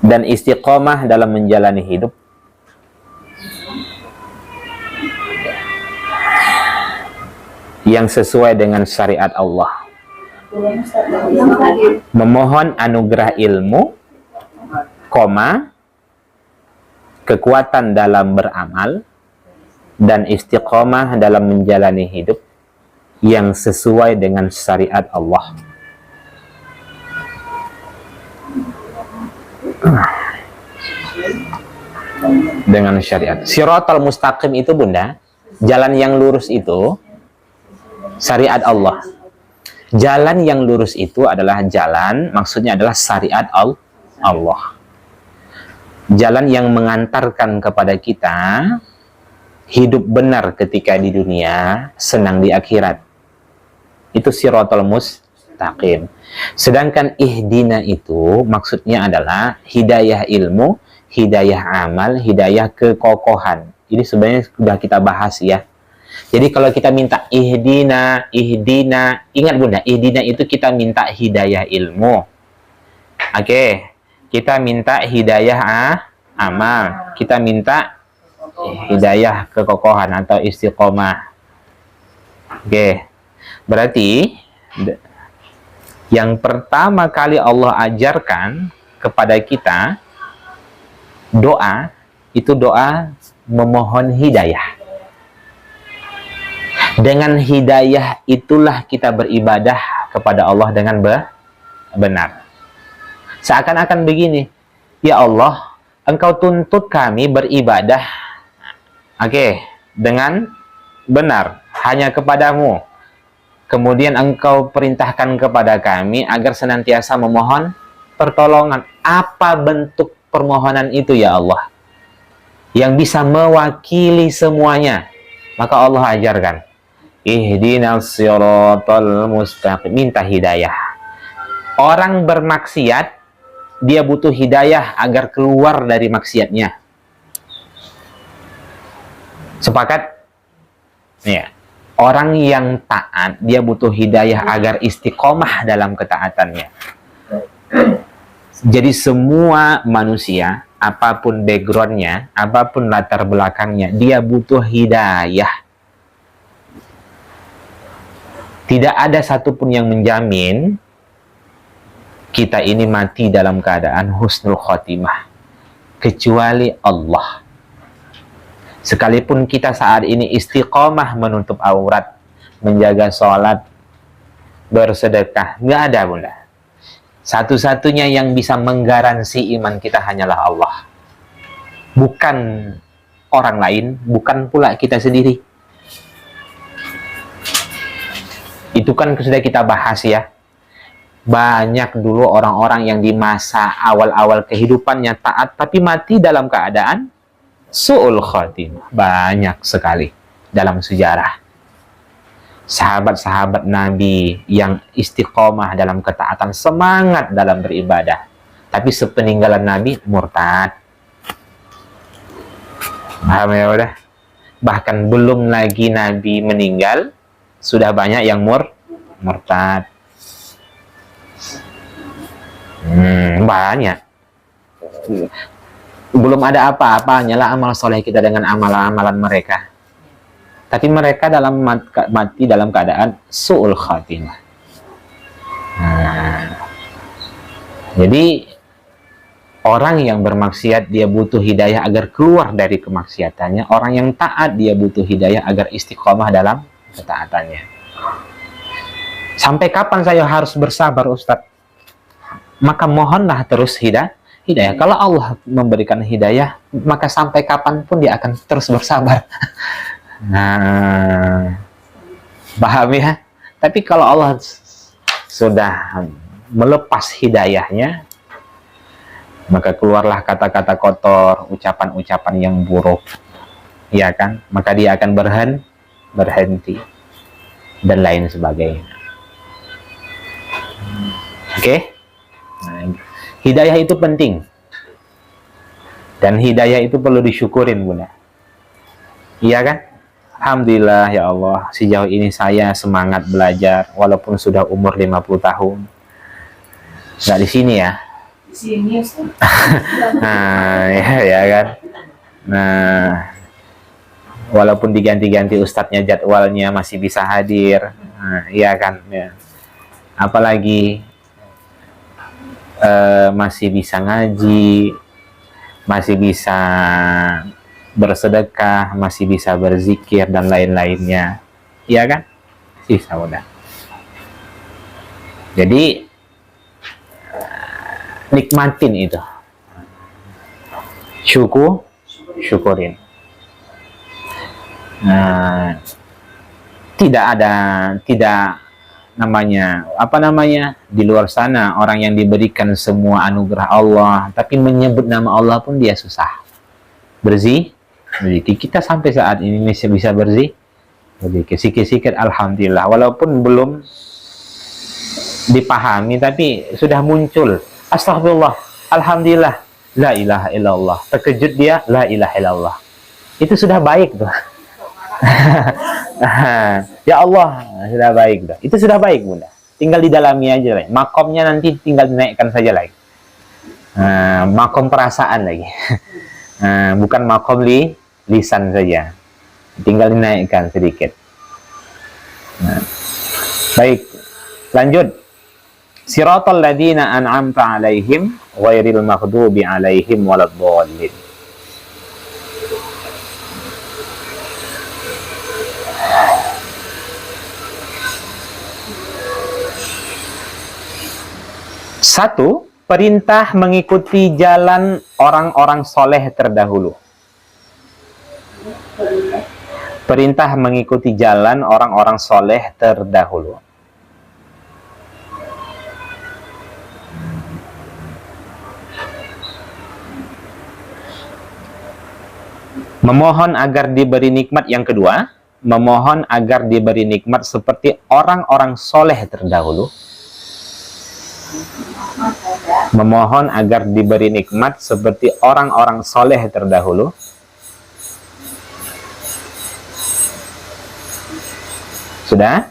S1: dan istiqomah dalam menjalani hidup yang sesuai dengan syariat Allah. Memohon anugerah ilmu, kekuatan dalam beramal, dan istiqomah dalam menjalani hidup yang sesuai dengan syariat Allah. Dengan syariat. Siratal mustaqim itu Bunda, jalan yang lurus itu syariat Allah. Jalan yang lurus itu adalah jalan, maksudnya adalah syariat Allah. Jalan yang mengantarkan kepada kita hidup benar ketika di dunia, senang di akhirat. Itu siratal mustaqim. Sedangkan ihdina itu maksudnya adalah hidayah ilmu, hidayah amal, hidayah kekokohan. Ini sebenarnya sudah kita bahas ya. Jadi kalau kita minta ihdina, ingat Bunda, ihdina itu kita minta hidayah ilmu. Oke, kita minta hidayah amal, kita minta hidayah kekokohan atau istiqomah. Oke. Berarti yang pertama kali Allah ajarkan kepada kita doa, itu doa memohon hidayah. Dengan hidayah itulah kita beribadah kepada Allah dengan benar. Seakan-akan begini, ya Allah, Engkau tuntut kami beribadah, dengan benar, hanya kepadamu. Kemudian Engkau perintahkan kepada kami agar senantiasa memohon pertolongan. Apa bentuk permohonan itu ya Allah? Yang bisa mewakili semuanya. Maka Allah ajarkan, ihdinas siratal mustaqim, minta hidayah. Orang bermaksiat, dia butuh hidayah agar keluar dari maksiatnya. Sepakat? Ya. Orang yang taat, dia butuh hidayah agar istiqomah dalam ketaatannya. Jadi semua manusia, apapun backgroundnya, apapun latar belakangnya, dia butuh hidayah. Tidak ada satupun yang menjamin kita ini mati dalam keadaan husnul khotimah, kecuali Allah. Sekalipun kita saat ini istiqomah menutup aurat, menjaga sholat, bersedekah, nggak ada bunda. Satu-satunya yang bisa menggaransi iman kita hanyalah Allah. Bukan orang lain, bukan pula kita sendiri. Itu kan sudah kita bahas ya. Banyak dulu orang-orang yang di masa awal-awal kehidupannya taat, tapi mati dalam keadaan su'ul khatimah. Banyak sekali dalam sejarah. Sahabat-sahabat Nabi yang istiqomah dalam ketaatan, semangat dalam beribadah, tapi sepeninggalan Nabi murtad. Paham ya udah? Bahkan belum lagi Nabi meninggal, sudah banyak yang murtad. Banyak. Belum ada apa-apanya lah amal soleh kita dengan amalan-amalan mereka. Tapi mereka mati dalam keadaan su'ul khatimah. Jadi orang yang bermaksiat dia butuh hidayah agar keluar dari kemaksiatannya. Orang yang taat dia butuh hidayah agar istiqomah dalam ketaatannya. Sampai kapan saya harus bersabar, Ustadz? Maka mohonlah terus hidayah. Kalau Allah memberikan hidayah, maka sampai kapanpun dia akan terus bersabar. Paham ya? Tapi kalau Allah sudah melepas hidayahnya, maka keluarlah kata-kata kotor, ucapan-ucapan yang buruk, ya kan? Maka dia akan berhenti dan lain sebagainya. Oke? Hidayah itu penting, dan hidayah itu perlu disyukurin bunda. Iya kan? Alhamdulillah ya Allah, sejauh ini saya semangat belajar walaupun sudah umur 50 tahun. Nggak di sini ya.
S2: Di sini
S1: ya kan. Nah, walaupun diganti-ganti ustadznya, jadwalnya masih bisa hadir. Iya kan. Ya. Apalagi masih bisa ngaji, masih bisa bersedekah, masih bisa berzikir dan lain-lainnya, iya kan? Sisa udah. Jadi nikmatin itu, syukurin. Tidak di luar sana orang yang diberikan semua anugerah Allah, tapi menyebut nama Allah pun dia susah. Berzikir, kita sampai saat ini masih bisa berzikir, sikit-sikit alhamdulillah, walaupun belum dipahami tapi sudah muncul astagfirullah, alhamdulillah, la ilaha illallah, terkejut dia, la ilaha illallah, itu sudah baik tuh. Ya Allah, sudah baik dah. Itu sudah baik bunda. Tinggal didalami aja lagi. Makomnya nanti tinggal dinaikkan saja lagi. Makom perasaan lagi. Bukan makom lisan saja. Tinggal dinaikkan sedikit. Nah. Baik, lanjut. Siratal ladzina an'amta 'alaihim ghairil maghdubi 'alaihim waladdallin. Satu, perintah mengikuti jalan orang-orang soleh terdahulu. Perintah mengikuti jalan orang-orang soleh terdahulu. Memohon agar diberi nikmat yang kedua, memohon agar diberi nikmat seperti orang-orang soleh terdahulu. Memohon agar diberi nikmat seperti orang-orang soleh terdahulu. Sudah?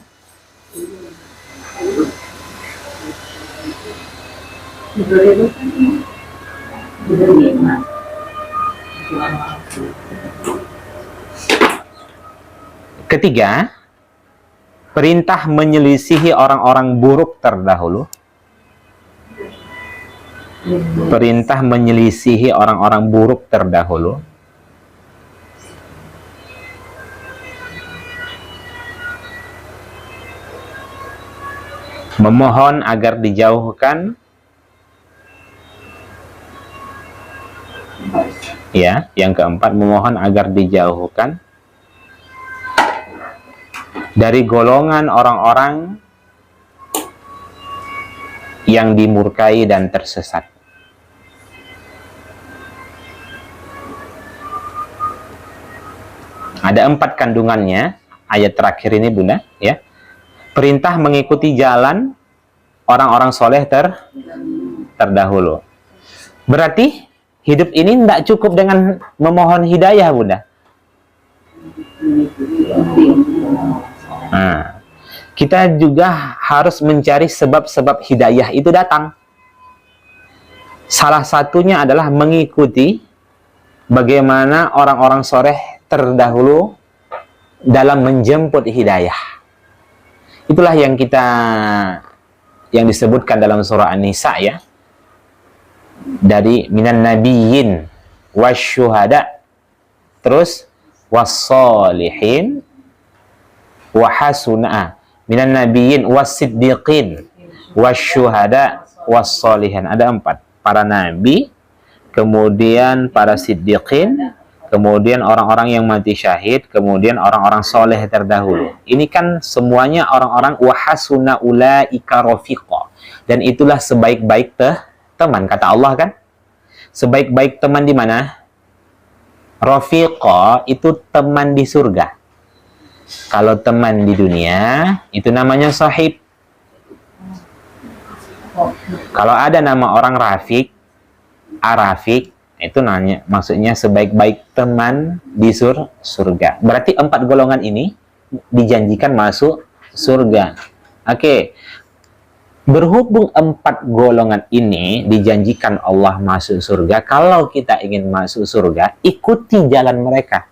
S1: Ketiga, perintah menyelisihi orang-orang buruk terdahulu. Perintah menyelisihi orang-orang buruk terdahulu. Memohon agar dijauhkan, ya, yang keempat, memohon agar dijauhkan dari golongan orang-orang yang dimurkai dan tersesat. Ada 4 kandungannya ayat terakhir ini, Bunda, ya. Perintah mengikuti jalan orang-orang soleh terdahulu. Berarti hidup ini tidak cukup dengan memohon hidayah, Bunda. Nah, kita juga harus mencari sebab-sebab hidayah itu datang. Salah satunya adalah mengikuti bagaimana orang-orang soleh terdahulu dalam menjemput hidayah. Itulah yang disebutkan dalam surah An-Nisa, ya. Dari minan nabiyyin wasyuhada, terus wassalihin wa hasuna, minan nabiyyin wasiddiqin wasyuhada wassalihin. Ada 4, para nabi, kemudian para siddiqin, kemudian orang-orang yang mati syahid, kemudian orang-orang soleh terdahulu. Ini kan semuanya orang-orang wahasuna ulaika rafiqa. Dan itulah sebaik-baik teman, kata Allah kan. Sebaik-baik teman di mana? Rafiqa itu teman di surga. Kalau teman di dunia, itu namanya sahib. Kalau ada nama orang Rafiq, Arafiq, itu maksudnya sebaik-baik teman di surga. Berarti 4 golongan ini dijanjikan masuk surga. Oke. Berhubung 4 golongan ini dijanjikan Allah masuk surga, kalau kita ingin masuk surga, ikuti jalan mereka.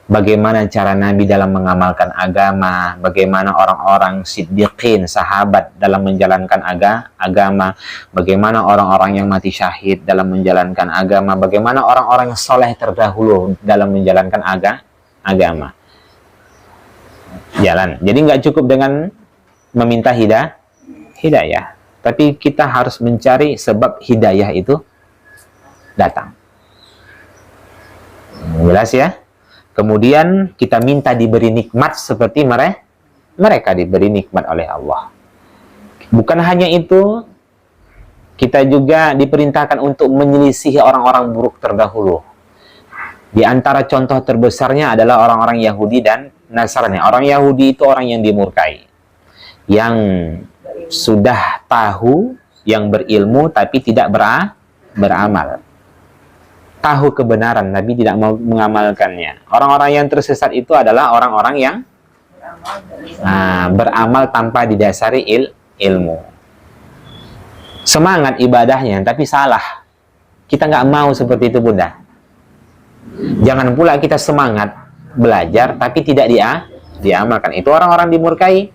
S1: Bagaimana cara Nabi dalam mengamalkan agama, bagaimana orang-orang siddiqin, sahabat dalam menjalankan agama, bagaimana orang-orang yang mati syahid dalam menjalankan agama, bagaimana orang-orang yang soleh terdahulu dalam menjalankan agama. Jalan. Jadi nggak cukup dengan meminta hidayah, tapi kita harus mencari sebab hidayah itu datang. Jelas ya? Kemudian kita minta diberi nikmat seperti mereka diberi nikmat oleh Allah. Bukan hanya itu, kita juga diperintahkan untuk menyelisihi orang-orang buruk terdahulu. Di antara contoh terbesarnya adalah orang-orang Yahudi dan Nasrani. Orang Yahudi itu orang yang dimurkai, yang sudah tahu, yang berilmu tapi tidak beramal. Tahu kebenaran, Nabi tidak mau mengamalkannya. Orang-orang yang tersesat itu adalah orang-orang yang beramal tanpa didasari ilmu. Semangat ibadahnya, tapi salah. Kita nggak mau seperti itu, Bunda. Jangan pula kita semangat belajar tapi tidak diamalkan. Itu orang-orang dimurkai.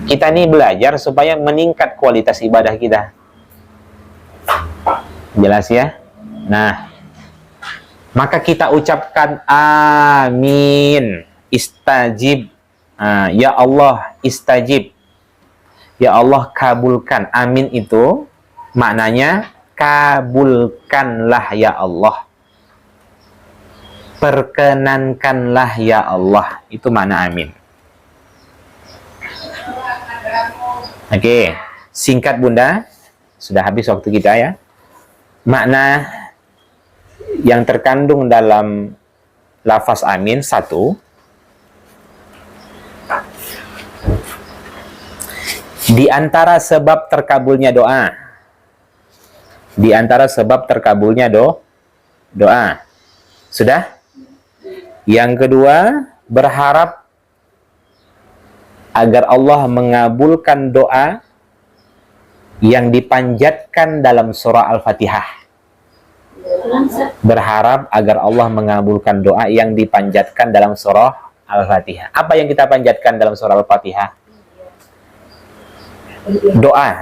S1: Kita nih belajar supaya meningkat kualitas ibadah kita. Jelas ya? Nah, maka kita ucapkan amin, istajib. Ya Allah, istajib. Ya Allah, kabulkan. Amin itu maknanya kabulkanlah ya Allah. Perkenankanlah ya Allah. Itu makna amin. Oke, singkat Bunda. Sudah habis waktu kita ya. Makna yang terkandung dalam lafaz amin, satu, di antara sebab terkabulnya doa. Di antara sebab terkabulnya doa. Sudah? Yang kedua, berharap agar Allah mengabulkan doa yang dipanjatkan dalam surah Al-Fatihah. Berharap agar Allah mengabulkan doa yang dipanjatkan dalam surah Al-Fatihah. Apa yang kita panjatkan dalam surah Al-Fatihah?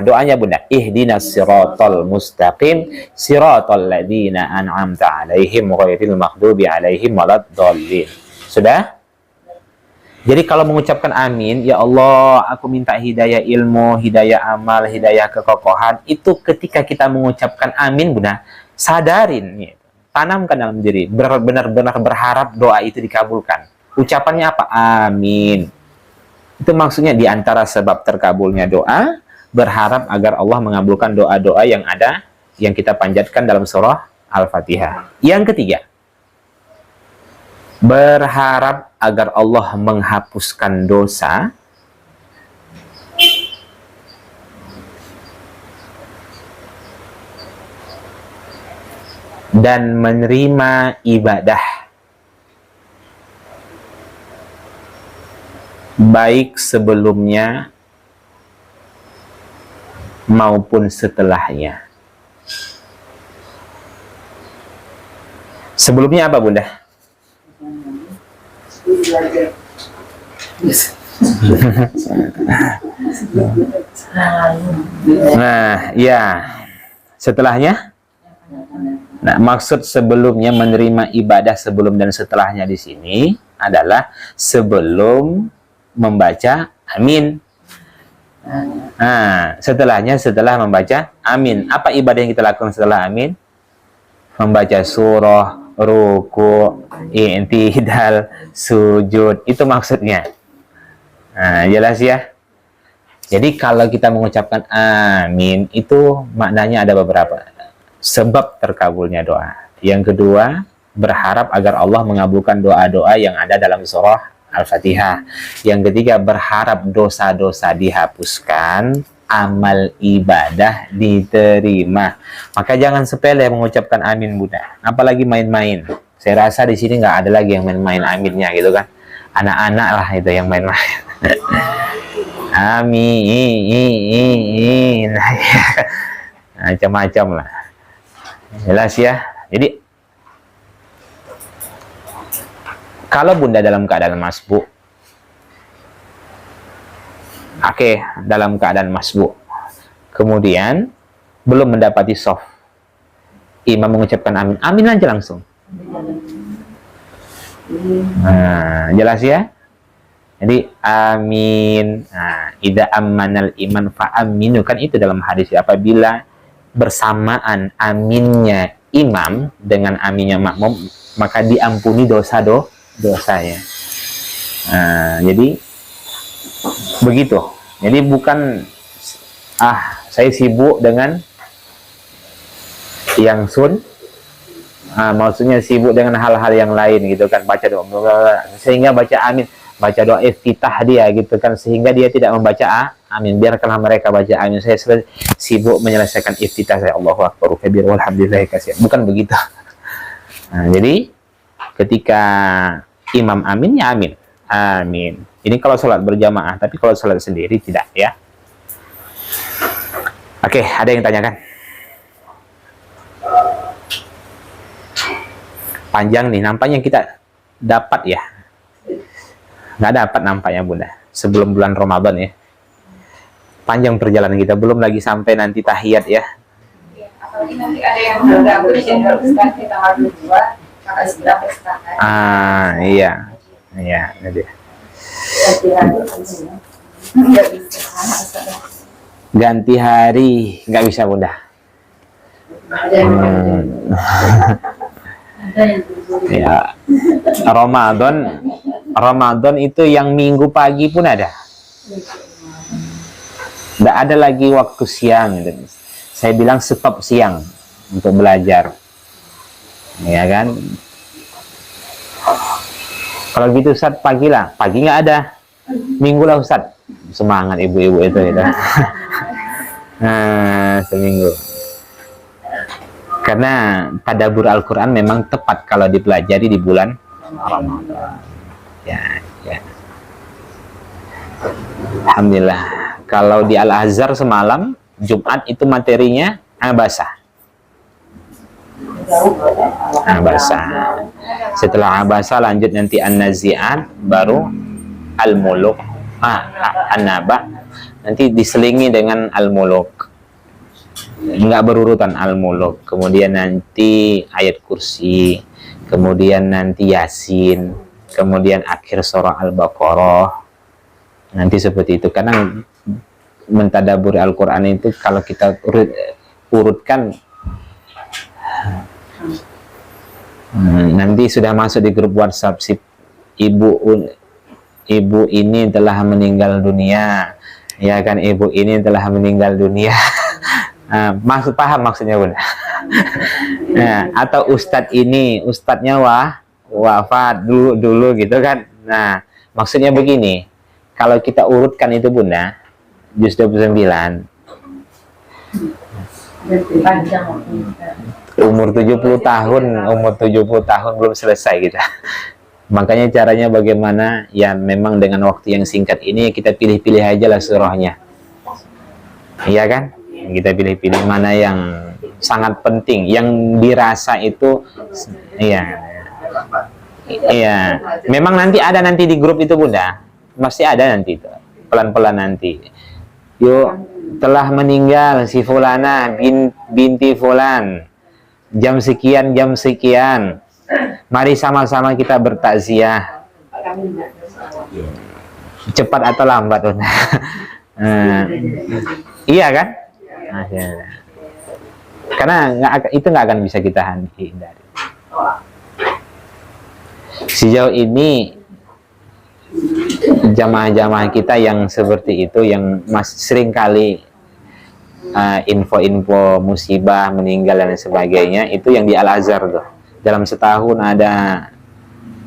S1: Doanya Bunda. Ihdinas siratal mustaqim, siratal ladzina an'amta 'alaihim ghairil maghdubi 'alaihim waladdallin. Sudah? Jadi kalau mengucapkan amin, ya Allah, aku minta hidayah ilmu, hidayah amal, hidayah kekokohan, itu ketika kita mengucapkan amin Bunda, sadarin gitu. Tanamkan dalam diri, benar-benar berharap doa itu dikabulkan. Ucapannya apa? Amin. Itu maksudnya di antara sebab terkabulnya doa, berharap agar Allah mengabulkan doa-doa yang ada, yang kita panjatkan dalam surah Al-Fatihah. Yang ketiga, berharap agar Allah menghapuskan dosa dan menerima ibadah baik sebelumnya maupun setelahnya. Sebelumnya apa Bunda? Nah, ya. Setelahnya? Nah, maksud sebelumnya menerima ibadah sebelum dan setelahnya di sini adalah sebelum membaca amin. Nah, setelahnya setelah membaca amin. Apa ibadah yang kita lakukan setelah amin? Membaca surah, ruku, i'tidal, sujud. Itu maksudnya. Nah, jelas ya? Jadi kalau kita mengucapkan amin, itu maknanya ada beberapa. Sebab terkabulnya doa. Yang kedua, berharap agar Allah mengabulkan doa-doa yang ada dalam surah Al-Fatihah. Yang ketiga, berharap dosa-dosa dihapuskan, amal ibadah diterima. Maka jangan sepele mengucapkan amin Bunda. Apalagi main-main. Saya rasa di sini nggak ada lagi yang main-main aminnya gitu kan. Anak-anak lah itu yang main-main. Amin. Macam-macam lah. Jelas ya. Jadi kalau Bunda dalam keadaan masbuk, dalam keadaan masbuk, kemudian belum mendapati soft, imam mengucapkan amin, amin aja langsung. Nah, jelas ya. Jadi amin. Nah, idza ammanal iman fa aminu, kan itu dalam hadis. Apabila bersamaan aminnya imam dengan aminnya makmum, maka diampuni dosanya. Nah, jadi begitu. Jadi bukan saya sibuk dengan yang maksudnya sibuk dengan hal-hal yang lain gitu kan, baca doa sehingga baca amin, baca doa iftitah dia gitu kan, sehingga dia tidak membaca amin. Biarkanlah mereka baca amin, saya sibuk menyelesaikan iftitah saya. Allahu akbar kabir walhamdulillah katsir. Bukan begitu. Nah, jadi ketika imam amin, ya amin. Amin. Ini kalau sholat berjamaah, tapi kalau sholat sendiri tidak ya. Oke, ada yang tanyakan? Panjang nih, nampaknya kita dapat ya. Nggak dapat nampaknya Bunda. Sebelum bulan Ramadan ya. Panjang perjalanan kita, belum lagi sampai nanti tahiyat ya.
S3: Apalagi nanti ada yang mengganggu di jadwal Ustaz di tanggal 22, maka segera beristirahat.
S1: Iya. Iya, itu dia.
S3: Nggak bisa, Ustaz.
S1: Ganti hari nggak bisa Bunda.
S2: Ada yang ada yang
S1: Ya, Ramadan itu yang minggu pagi pun ada. Nggak ada lagi waktu siang. Saya bilang stop siang untuk belajar, ya kan? Kalau gitu Ustaz, pagi lah. Pagi nggak ada. Minggu lah Ustaz. Semangat ibu-ibu itu gitu. Nah, seminggu. Karena tadabbur Al-Quran memang tepat kalau dipelajari di bulan Ramadan. Ya. Alhamdulillah. Kalau di Al-Azhar semalam, Jumat itu materinya Abasa. Setelah Abasa lanjut nanti An-Nazi'at, baru Al-Muluk, An-Naba, nanti diselingi dengan Al-Muluk. Enggak berurutan Al-Muluk, kemudian nanti ayat kursi, kemudian nanti Yasin, kemudian akhir surah Al-Baqarah. Nanti seperti itu. Karena mentadaburi Al-Quran itu kalau kita urutkan, nanti sudah masuk di grup WhatsApp, si ibu ini telah meninggal dunia, ya kan, ibu ini telah meninggal dunia. Paham maksudnya Bunda? Nah, atau ustadznya wafat dulu gitu kan. Nah, maksudnya begini, kalau kita urutkan itu Bunda, juz 29 umur 70 tahun belum selesai kita. Makanya caranya bagaimana? Ya memang dengan waktu yang singkat ini kita pilih-pilih aja lah surahnya, iya kan? Kita pilih-pilih mana yang sangat penting, yang dirasa itu, iya. Memang nanti ada di grup itu Bunda, pasti ada nanti itu, pelan-pelan nanti. Yuk, telah meninggal si Fulana binti Fulan, jam sekian, mari sama-sama kita bertakziah. Cepat atau lambat Bunda. Iya kan? Karena itu nggak akan bisa kita hindari. Sejauh ini jamaah-jamaah kita yang seperti itu, yang sering kali info-info musibah, meninggal dan sebagainya, itu yang di Al-Azhar tuh. Dalam setahun ada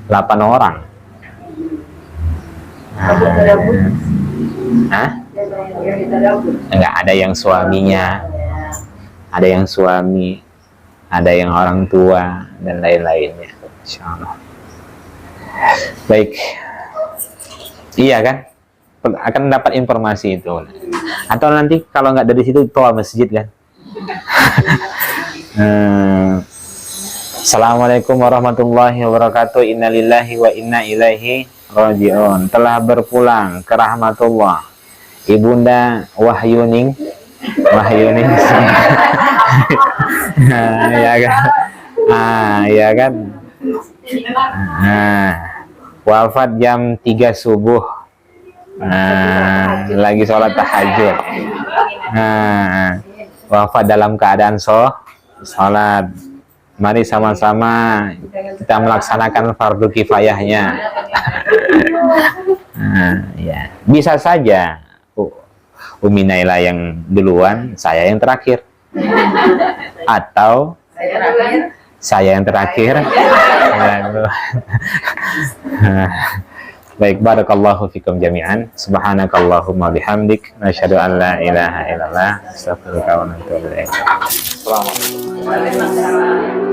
S1: 8 orang. Enggak, ada yang suaminya, ada yang suami, ada yang orang tua dan lain-lainnya. Insyaallah. Baik. Iya kan? Akan dapat informasi itu. Atau nanti kalau nggak dari situ toa masjid kan. Assalamualaikum warahmatullahi wabarakatuh. Innalillahi wa inna ilaihi raji'un. Telah berpulang ke rahmatullah Ibunda Wahyuning. Ya kan? Ya kan? Wafat jam 3 subuh. Lagi sholat tahajud. Wafat dalam keadaan sholat. Mari sama-sama kita melaksanakan fardu kifayahnya. Ya. Bisa saja Umi Naila yang duluan, saya yang terakhir, atau saya yang terakhir. Baik, barakallahu fikum jami'an. Subhanakallahumma bihamdik, nasyhadu an la ilaha illallah, astaghfiruka wa atubu ilaik. Assalamualaikum.